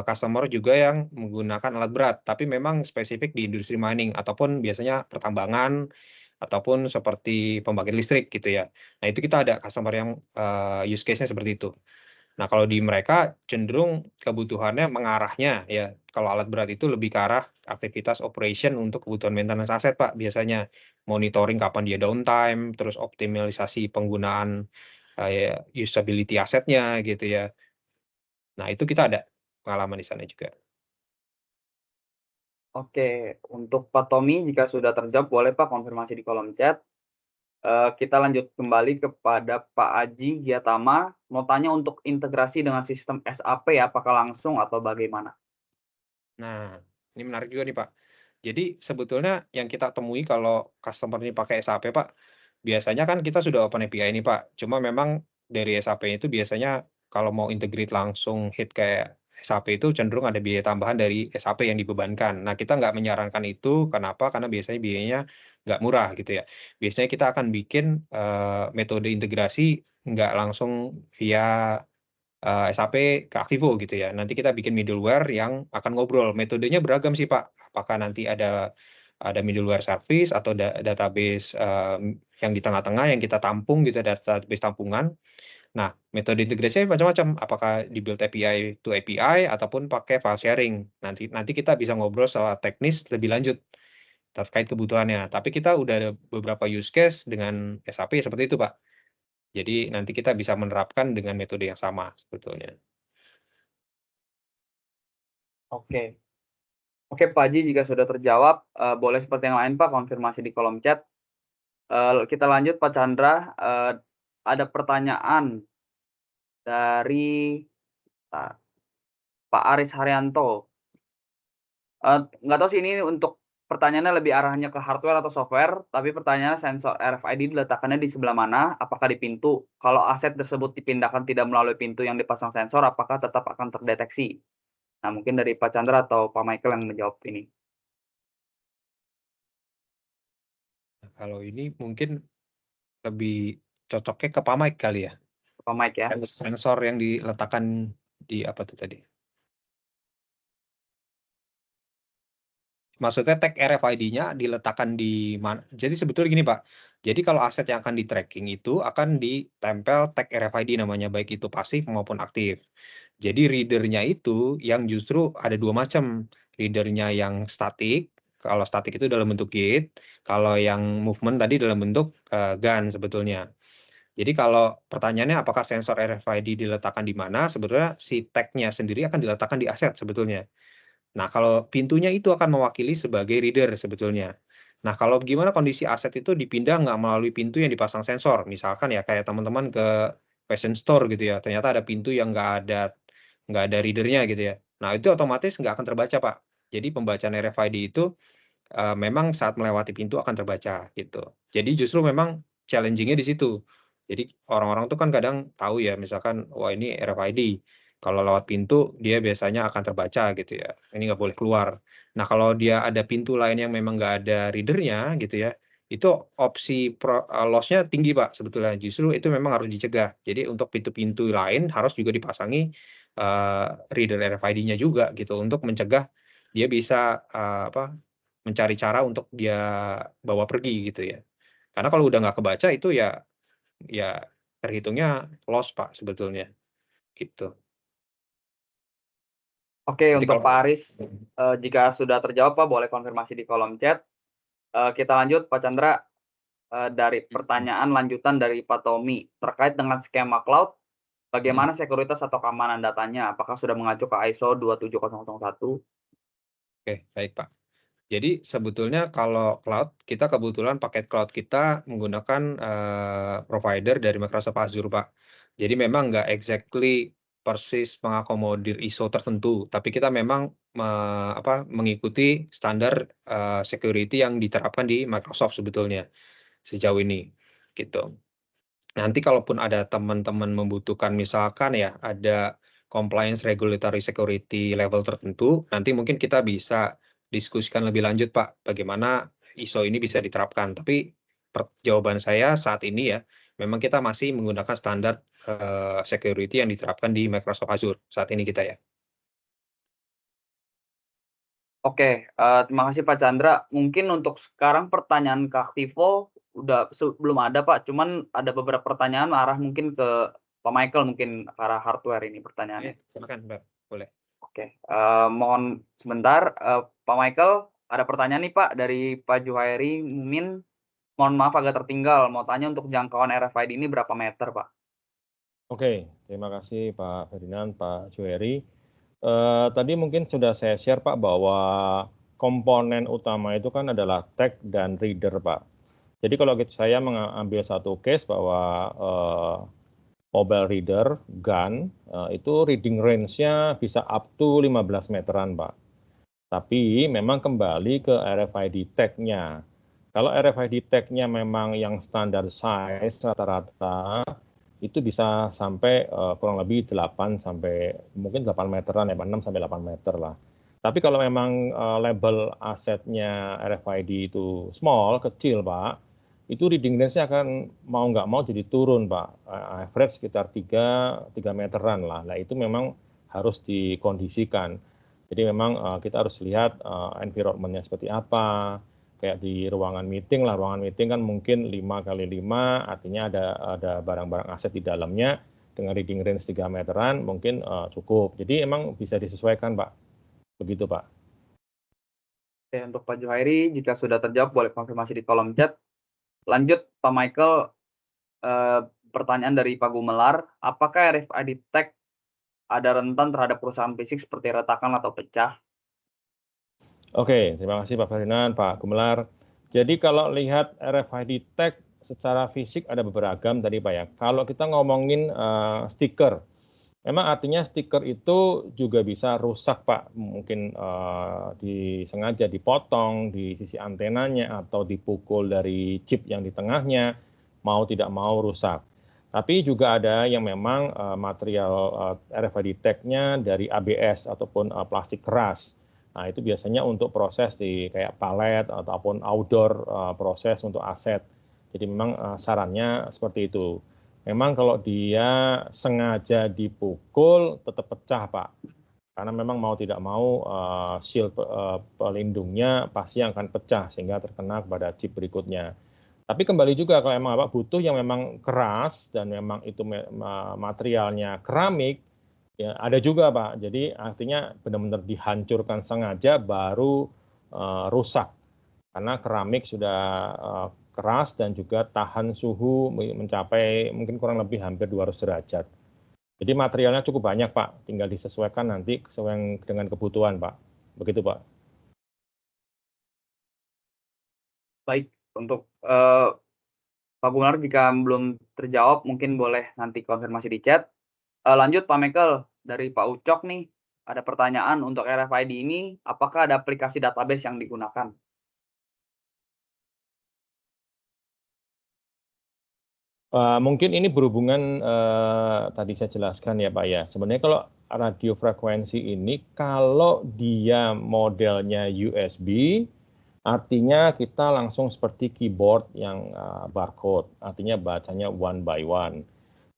B: customer juga yang menggunakan alat berat, tapi memang spesifik di industri mining ataupun biasanya pertambangan ataupun seperti pembangkit listrik gitu ya. Nah, itu kita ada customer yang use case-nya seperti itu. Nah, kalau di mereka cenderung kebutuhannya mengarahnya ya, kalau alat berat itu lebih ke arah aktivitas operation untuk kebutuhan maintenance aset, Pak, biasanya. Monitoring kapan dia downtime, terus optimalisasi penggunaan usability asetnya gitu ya. Nah, itu kita ada pengalaman di sana juga.
A: Oke, untuk Pak Tommy, jika sudah terjawab, boleh Pak konfirmasi di kolom chat. Kita lanjut kembali kepada Pak Aji Giatama. Mau tanya untuk integrasi dengan sistem SAP, apakah langsung atau bagaimana?
B: Nah, ini menarik juga nih, Pak. Jadi sebetulnya yang kita temui kalau customer ini pakai SAP, Pak, biasanya kan kita sudah open API ini, Pak. Cuma memang dari SAP itu biasanya kalau mau integrate langsung hit kayak SAP itu cenderung ada biaya tambahan dari SAP yang dibebankan. Nah, kita nggak menyarankan itu. Kenapa? Karena biasanya biayanya nggak murah gitu ya. Biasanya kita akan bikin metode integrasi nggak langsung via SAP ke Aktivo gitu ya. Nanti kita bikin middleware yang akan ngobrol. Metodenya beragam sih Pak. Apakah nanti ada middleware service atau database yang di tengah-tengah yang kita tampung gitu, database tampungan. Nah, metode integrasinya macam-macam. Apakah di-build API to API ataupun pakai file sharing. Nanti kita bisa ngobrol secara teknis lebih lanjut terkait kebutuhannya. Tapi kita udah ada beberapa use case dengan SAP seperti itu, Pak. Jadi nanti kita bisa menerapkan dengan metode yang sama sebetulnya.
A: Oke. Oke, Pak Haji, jika sudah terjawab, boleh seperti yang lain Pak, konfirmasi di kolom chat. Kita lanjut Pak Chandra, ada pertanyaan dari Pak Aris Haryanto. Nggak tahu sih ini untuk pertanyaannya lebih arahnya ke hardware atau software, tapi pertanyaannya sensor RFID diletakkannya di sebelah mana? Apakah di pintu? Kalau aset tersebut dipindahkan tidak melalui pintu yang dipasang sensor, apakah tetap akan terdeteksi? Nah, mungkin dari Pak Chandra atau Pak Michael yang menjawab ini.
B: Nah, kalau ini mungkin lebih cocoknya ke Pak Mike kali ya.
A: Pak Mike ya.
B: Sensor yang diletakkan di apa tuh tadi? Maksudnya tag RFID-nya diletakkan di mana? Jadi sebetulnya gini Pak, jadi kalau aset yang akan di-tracking itu akan ditempel tag RFID namanya, baik itu pasif maupun aktif. Jadi reader-nya itu yang justru ada dua macam, reader-nya yang statik, kalau statik itu dalam bentuk gate, kalau yang movement tadi dalam bentuk gun sebetulnya. Jadi kalau pertanyaannya apakah sensor RFID diletakkan di mana, sebetulnya si tag-nya sendiri akan diletakkan di aset sebetulnya. Nah, kalau pintunya itu akan mewakili sebagai reader sebetulnya. Nah, kalau gimana kondisi aset itu dipindah nggak melalui pintu yang dipasang sensor, misalkan ya kayak teman-teman ke fashion store gitu ya, ternyata ada pintu yang nggak ada nggak ada readernya gitu ya. Nah, itu otomatis nggak akan terbaca, Pak. Jadi pembacaan RFID itu memang saat melewati pintu akan terbaca gitu. Jadi justru memang challenging-nya di situ. Jadi orang-orang tuh kan kadang tahu ya, misalkan, wah ini RFID, kalau lewat pintu dia biasanya akan terbaca gitu ya, ini nggak boleh keluar. Nah, kalau dia ada pintu lain yang memang nggak ada reader-nya gitu ya, itu opsi loss-nya tinggi, Pak, sebetulnya. Justru itu memang harus dicegah. Jadi untuk pintu-pintu lain harus juga dipasangi reader RFID-nya juga gitu, untuk mencegah dia bisa mencari cara untuk dia bawa pergi gitu ya. Karena kalau udah nggak kebaca itu ya terhitungnya loss, Pak, sebetulnya, gitu.
A: Oke,
B: Nanti
A: untuk
B: kalau
A: Pak Aris, jika sudah terjawab Pak, boleh konfirmasi di kolom chat. Kita lanjut Pak Chandra, dari pertanyaan lanjutan dari Pak Tommy, terkait dengan skema cloud, bagaimana sekuritas atau keamanan datanya? Apakah sudah mengacu ke ISO 27001?
B: Oke, baik, Pak. Jadi sebetulnya kalau cloud, kita kebetulan paket cloud kita menggunakan provider dari Microsoft Azure, Pak. Jadi memang nggak exactly persis mengakomodir ISO tertentu, tapi kita memang mengikuti standar security yang diterapkan di Microsoft sebetulnya sejauh ini, gitu. Nanti kalaupun ada teman-teman membutuhkan misalkan ya, ada compliance regulatory security level tertentu, nanti mungkin kita bisa diskusikan lebih lanjut, Pak, bagaimana ISO ini bisa diterapkan. Tapi jawaban saya saat ini ya, memang kita masih menggunakan standar security yang diterapkan di Microsoft Azure saat ini kita ya.
A: Oke, terima kasih Pak Chandra. Mungkin untuk sekarang pertanyaan ke Aktivo belum ada Pak, cuman ada beberapa pertanyaan arah mungkin ke Pak Michael, mungkin ke arah hardware ini pertanyaannya.
B: Silakan, Mbak, boleh.
A: Oke, mohon sebentar, Pak Michael, ada pertanyaan nih Pak dari Pak Juhairi Mumin. Mohon maaf agak tertinggal, mau tanya untuk jangkauan RFID ini berapa meter Pak?
E: Oke, terima kasih Pak Ferdinand, Pak Juheri. Tadi mungkin sudah saya share Pak bahwa komponen utama itu kan adalah tag dan reader Pak. Jadi kalau saya mengambil satu case bahwa mobile reader, gun, itu reading range-nya bisa up to 15 meteran Pak. Tapi memang kembali ke RFID tag-nya. Kalau RFID tag-nya memang yang standar size rata-rata, itu bisa sampai kurang lebih 8 sampai mungkin 8 meteran ya, 6 sampai 8 meter lah. Tapi kalau memang label asetnya RFID itu small, kecil Pak, itu reading range-nya akan mau nggak mau jadi turun Pak. Average sekitar 3 meteran lah. Nah itu memang harus dikondisikan. Jadi memang kita harus lihat environment-nya seperti apa, kayak di ruangan meeting lah, ruangan meeting kan mungkin 5x5, artinya ada barang-barang aset di dalamnya, dengan reading range 3 meteran mungkin cukup. Jadi emang bisa disesuaikan Pak, begitu Pak.
A: Oke, untuk Pak Juhairi, jika sudah terjawab boleh konfirmasi di kolom chat. Lanjut Pak Michael, pertanyaan dari Pak Gumelar, apakah RFID tag ada rentan terhadap perusahaan fisik seperti retakan atau pecah?
E: Oke, terima kasih Pak Ferdinand, Pak Gumelar. Jadi kalau lihat RFID tag secara fisik ada beragam tadi Pak ya. Kalau kita ngomongin stiker, memang artinya stiker itu juga bisa rusak Pak. Mungkin disengaja dipotong di sisi antenanya atau dipukul dari chip yang di tengahnya, mau tidak mau rusak. Tapi juga ada yang memang material RFID tag-nya dari ABS ataupun plastik keras. Nah, itu biasanya untuk proses di kayak palet ataupun outdoor proses untuk aset. Jadi memang sarannya seperti itu. Memang kalau dia sengaja dipukul tetap pecah, Pak. Karena memang mau tidak mau shield pelindungnya pasti akan pecah sehingga terkena kepada chip berikutnya. Tapi kembali juga kalau memang Bapak butuh yang memang keras dan memang itu materialnya keramik, ya, ada juga Pak. Jadi artinya benar-benar dihancurkan sengaja baru rusak. Karena keramik sudah keras dan juga tahan suhu mencapai mungkin kurang lebih hampir 200 derajat. Jadi materialnya cukup banyak Pak, tinggal disesuaikan nanti sesuai dengan kebutuhan Pak. Begitu Pak.
A: Baik, untuk Pak Gumelar, jika belum terjawab mungkin boleh nanti konfirmasi di chat. Lanjut Pak Michael, dari Pak Ucok nih, ada pertanyaan untuk RFID ini, apakah ada aplikasi database yang digunakan?
E: Mungkin ini berhubungan tadi saya jelaskan ya Pak ya. Sebenarnya kalau radio frekuensi ini kalau dia modelnya USB, artinya kita langsung seperti keyboard yang barcode, artinya bacanya one by one.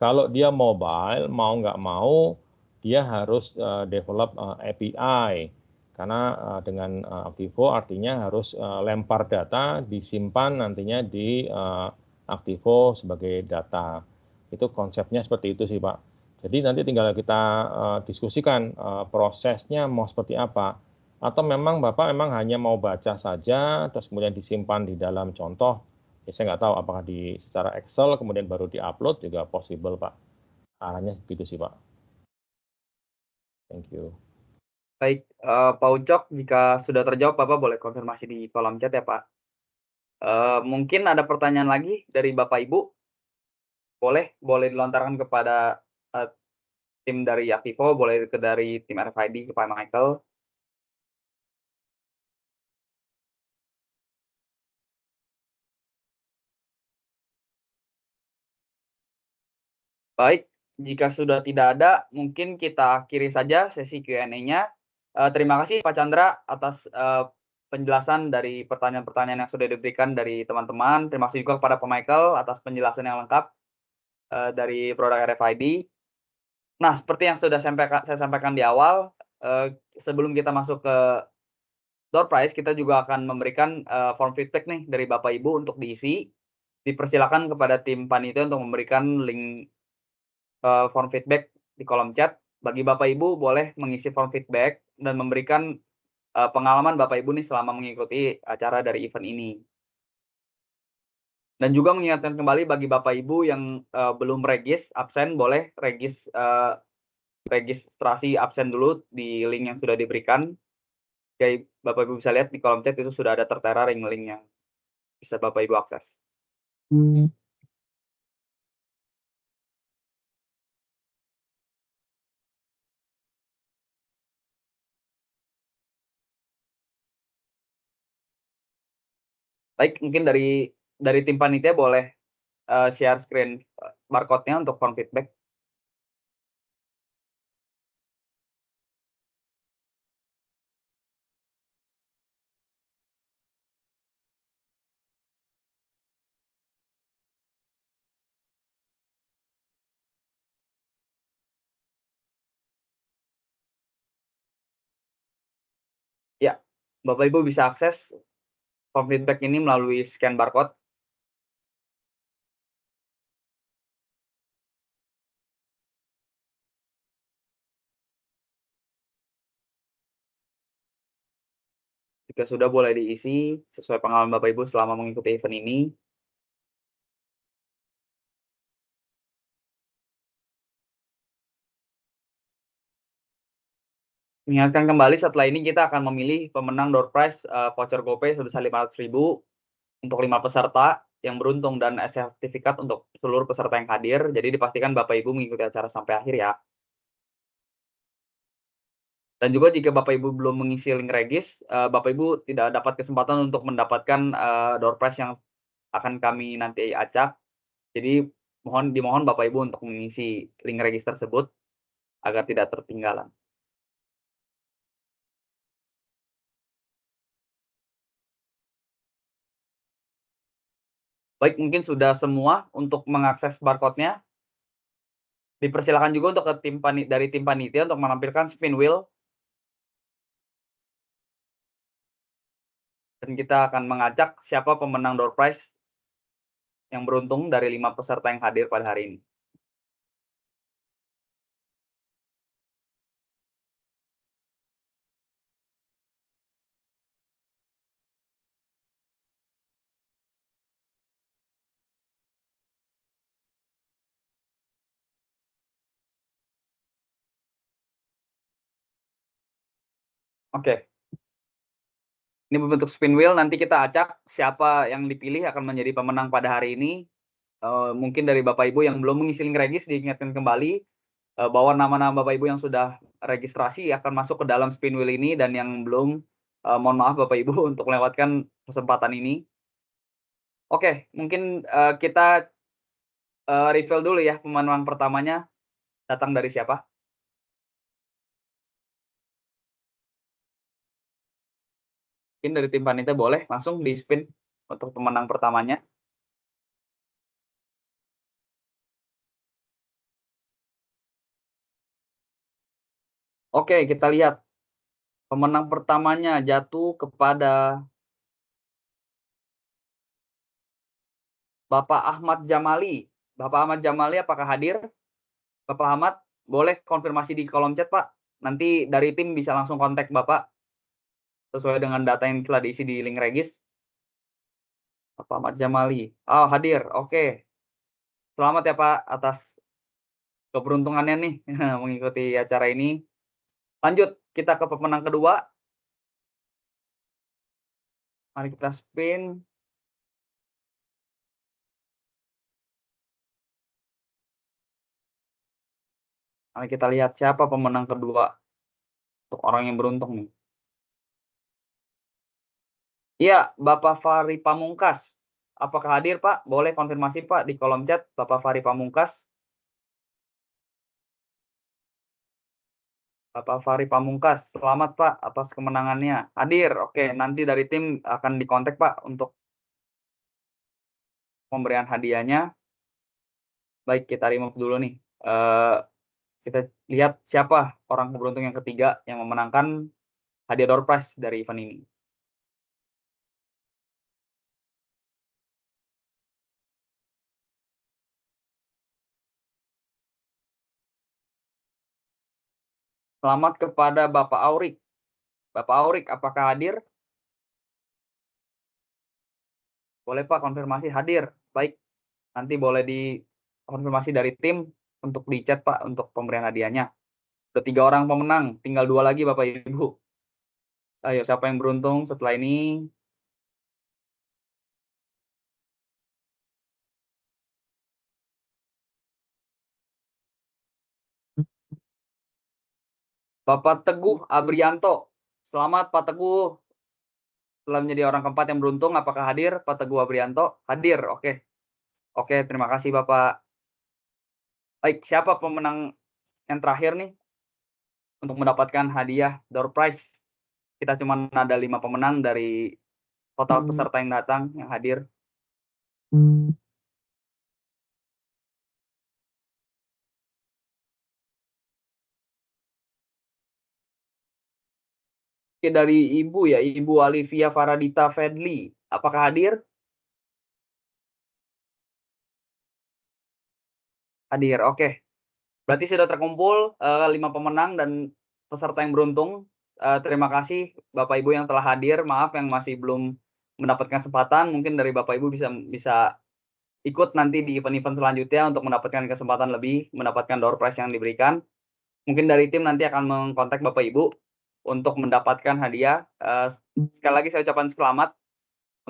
E: Kalau dia mobile, mau nggak mau dia harus develop API. Karena dengan Activo artinya harus lempar data, disimpan nantinya di Activo sebagai data. Itu konsepnya seperti itu sih Pak. Jadi nanti tinggal kita diskusikan prosesnya mau seperti apa. Atau memang Bapak memang hanya mau baca saja, terus kemudian disimpan di dalam contoh. Ya, saya nggak tahu apakah secara Excel kemudian baru di-upload juga possible Pak. Arahnya begitu sih Pak. Thank you.
A: Baik, Pak Ucok, jika sudah terjawab Bapak boleh konfirmasi di kolom chat ya Pak. Mungkin ada pertanyaan lagi dari Bapak Ibu? Boleh dilontarkan kepada tim dari Activo, boleh dari tim RFID ke Pak Michael. Baik, jika sudah tidak ada, mungkin kita akhiri saja sesi Q&A-nya. Terima kasih Pak Chandra atas penjelasan dari pertanyaan-pertanyaan yang sudah diberikan dari teman-teman. Terima kasih juga kepada Pak Michael atas penjelasan yang lengkap dari produk RFID. Nah, seperti yang sudah saya sampaikan di awal, sebelum kita masuk ke door prize, kita juga akan memberikan form feedback nih dari Bapak Ibu untuk diisi. Dipersilakan kepada tim panitia untuk memberikan link form feedback di kolom chat. Bagi Bapak Ibu boleh mengisi form feedback dan memberikan pengalaman Bapak Ibu nih selama mengikuti acara dari event ini. Dan juga mengingatkan kembali bagi Bapak Ibu yang belum absen, boleh registrasi absen dulu di link yang sudah diberikan. Kayak Bapak Ibu bisa lihat di kolom chat itu sudah ada tertera link yang bisa Bapak Ibu akses. Baik, mungkin dari tim panitia boleh share screen barcode-nya untuk form feedback. Ya, Bapak Ibu bisa akses form feedback ini melalui scan barcode. Jika sudah boleh diisi sesuai pengalaman Bapak Ibu selama mengikuti event ini. Ingatkan kembali setelah ini kita akan memilih pemenang door prize voucher GoPay sebesar 500.000 untuk 5 peserta yang beruntung dan sertifikat untuk seluruh peserta yang hadir. Jadi dipastikan Bapak Ibu mengikuti acara sampai akhir ya. Dan juga jika Bapak Ibu belum mengisi link regis, Bapak Ibu tidak dapat kesempatan untuk mendapatkan door prize yang akan kami nanti acak. Jadi dimohon Bapak Ibu untuk mengisi link regis tersebut agar tidak tertinggalan. Baik, mungkin sudah semua untuk mengakses barcode-nya. Dipersilakan juga untuk dari tim panitia untuk menampilkan spin wheel. Dan kita akan mengacak siapa pemenang door prize yang beruntung dari 5 peserta yang hadir pada hari ini. Oke. Ini berbentuk spin wheel, nanti kita acak siapa yang dipilih akan menjadi pemenang pada hari ini. Mungkin dari Bapak Ibu yang belum mengisi link regis diingatkan kembali, bahwa nama-nama Bapak Ibu yang sudah registrasi akan masuk ke dalam spin wheel ini, dan yang belum, mohon maaf Bapak Ibu untuk melewatkan kesempatan ini. Oke, mungkin, kita, reveal dulu ya pemenang pertamanya datang dari siapa? Mungkin dari tim panitia boleh langsung di-spin untuk pemenang pertamanya. Oke, kita lihat. Pemenang pertamanya jatuh kepada Bapak Ahmad Jamali. Bapak Ahmad Jamali apakah hadir? Bapak Ahmad, boleh konfirmasi di kolom chat, Pak. Nanti dari tim bisa langsung kontak Bapak sesuai dengan data yang telah diisi di link regis. Bapak Ahmad Jamali. Oh, hadir. Oke. Selamat ya, Pak, atas keberuntungannya nih mengikuti acara ini. Lanjut, kita ke pemenang kedua. Mari kita spin. Mari kita lihat siapa pemenang kedua untuk orang yang beruntung nih. Iya, Bapak Fahri Pamungkas. Apakah hadir, Pak? Boleh konfirmasi, Pak, di kolom chat, Bapak Fahri Pamungkas. Bapak Fahri Pamungkas, selamat Pak atas kemenangannya. Hadir, oke. Nanti dari tim akan dikontak Pak untuk pemberian hadiahnya. Baik, kita remove dulu nih. Kita lihat siapa orang beruntung yang ketiga yang memenangkan hadiah door prize dari event ini. Selamat kepada Bapak Aurik. Bapak Aurik, apakah hadir? Boleh Pak konfirmasi hadir. Baik, nanti boleh dikonfirmasi dari tim untuk di chat Pak untuk pemberian hadiahnya. Udah 3 orang pemenang, tinggal 2 lagi Bapak Ibu. Ayo siapa yang beruntung setelah ini? Bapak Teguh Abrianto. Selamat Pak Teguh. Telah menjadi orang keempat yang beruntung. Apakah hadir Pak Teguh Abrianto? Hadir, oke. Oke, terima kasih Bapak. Baik, siapa pemenang yang terakhir nih untuk mendapatkan hadiah door prize? Kita cuma ada 5 pemenang dari total peserta yang datang, yang hadir. Oke, dari Ibu ya, Ibu Alivia Faradita Fedli. Apakah hadir? Hadir, oke. Berarti sudah terkumpul 5 pemenang dan peserta yang beruntung. Terima kasih Bapak Ibu yang telah hadir. Maaf yang masih belum mendapatkan kesempatan. Mungkin dari Bapak Ibu bisa ikut nanti di event-event selanjutnya untuk mendapatkan kesempatan lebih, mendapatkan door prize yang diberikan. Mungkin dari tim nanti akan mengkontak Bapak Ibu untuk mendapatkan hadiah. Sekali lagi saya ucapkan selamat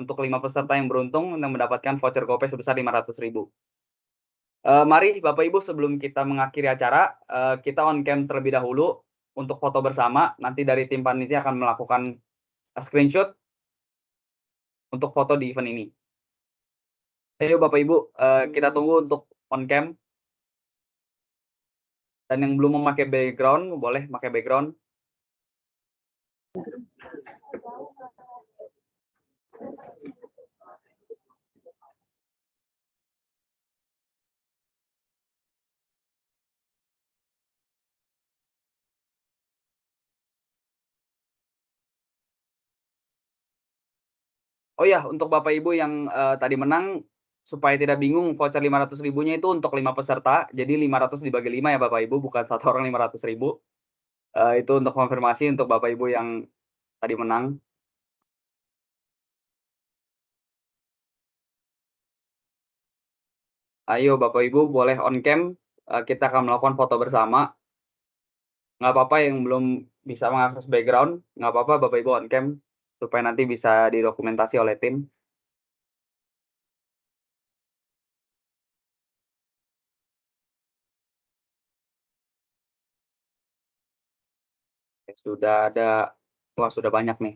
A: untuk 5 peserta yang beruntung yang mendapatkan voucher GoPay sebesar 500.000. Mari Bapak Ibu sebelum kita mengakhiri acara, kita on cam terlebih dahulu untuk foto bersama. Nanti dari tim panitia akan melakukan screenshot untuk foto di event ini. Ayo Bapak Ibu, kita tunggu untuk on cam. Dan yang belum memakai background, boleh pakai background. Oh ya, untuk Bapak Ibu yang tadi menang, supaya tidak bingung, voucher 500.000-nya itu untuk 5 peserta, jadi 500 dibagi 5 ya Bapak Ibu, bukan satu orang 500.000. Itu untuk konfirmasi untuk Bapak Ibu yang tadi menang. Ayo Bapak Ibu boleh on cam, kita akan melakukan foto bersama. Nggak apa-apa yang belum bisa mengakses background, nggak apa-apa Bapak Ibu on cam, supaya nanti bisa didokumentasi oleh tim. Sudah ada, wah sudah banyak nih.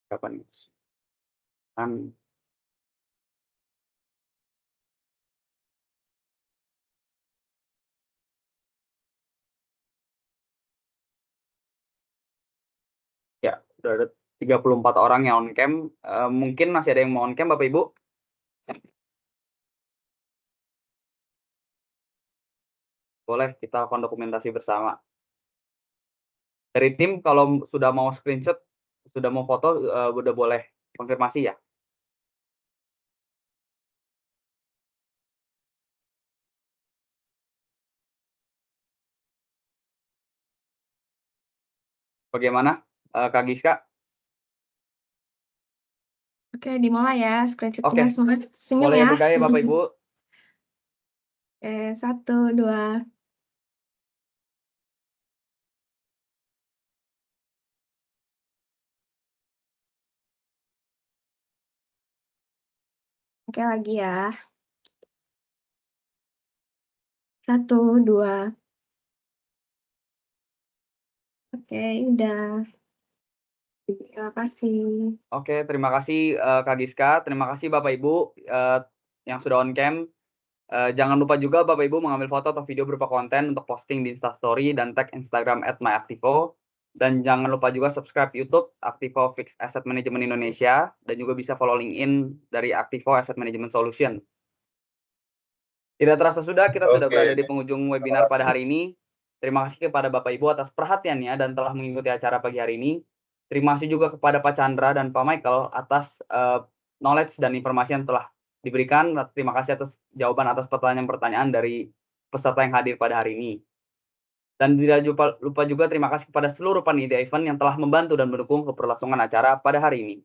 A: Berapa nih? Kan ya, udah ada 34 orang yang on cam. Mungkin masih ada yang mau on cam, Bapak Ibu? Boleh kita lakukan dokumentasi bersama. Dari tim kalau sudah mau screenshot, sudah mau foto, udah boleh konfirmasi ya. Bagaimana, Kak Giska?
C: Oke, dimulai ya screenshotnya.
A: Oke.
C: Semua senyum
A: Mulai
C: ya.
A: bergaya Bapak Ibu.
C: Oke, 1, 2. Oke, lagi ya. 1, 2. Oke, udah. Terima kasih.
A: Oke, terima kasih Kak Giska, terima kasih Bapak Ibu yang sudah on cam. Jangan lupa juga Bapak Ibu mengambil foto atau video berupa konten untuk posting di Instastory dan tag Instagram @myaktivo. Dan jangan lupa juga subscribe YouTube Aktivo Fixed Asset Management Indonesia dan juga bisa follow LinkedIn dari Aktivo Asset Management Solution. Tidak terasa sudah kita sudah berada di penghujung webinar pada hari ini. Terima kasih kepada Bapak Ibu atas perhatiannya dan telah mengikuti acara pagi hari ini. Terima kasih juga kepada Pak Chandra dan Pak Michael atas knowledge dan informasi yang telah diberikan. Terima kasih atas jawaban atas pertanyaan-pertanyaan dari peserta yang hadir pada hari ini. Dan tidak lupa juga terima kasih kepada seluruh panitia event yang telah membantu dan mendukung keberlangsungan acara pada hari ini.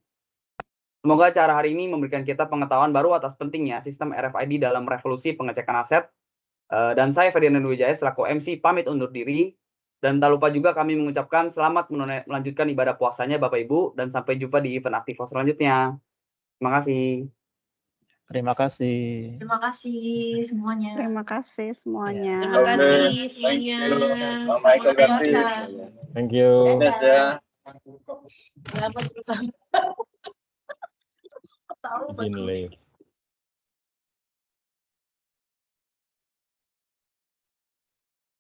A: Semoga acara hari ini memberikan kita pengetahuan baru atas pentingnya sistem RFID dalam revolusi pengecekan aset. Dan saya Ferdinand Wijaya selaku MC pamit undur diri. Dan tak lupa juga kami mengucapkan selamat melanjutkan ibadah puasanya Bapak Ibu dan sampai jumpa di event Aktivo selanjutnya. Terima kasih.
D: Terima kasih.
F: Terima kasih semuanya.
G: Terima kasih semuanya.
C: Terima kasih semuanya. Selamat puasa.
E: Thank you.
F: Dadah.
C: Selamat bertambah.
E: Izin live.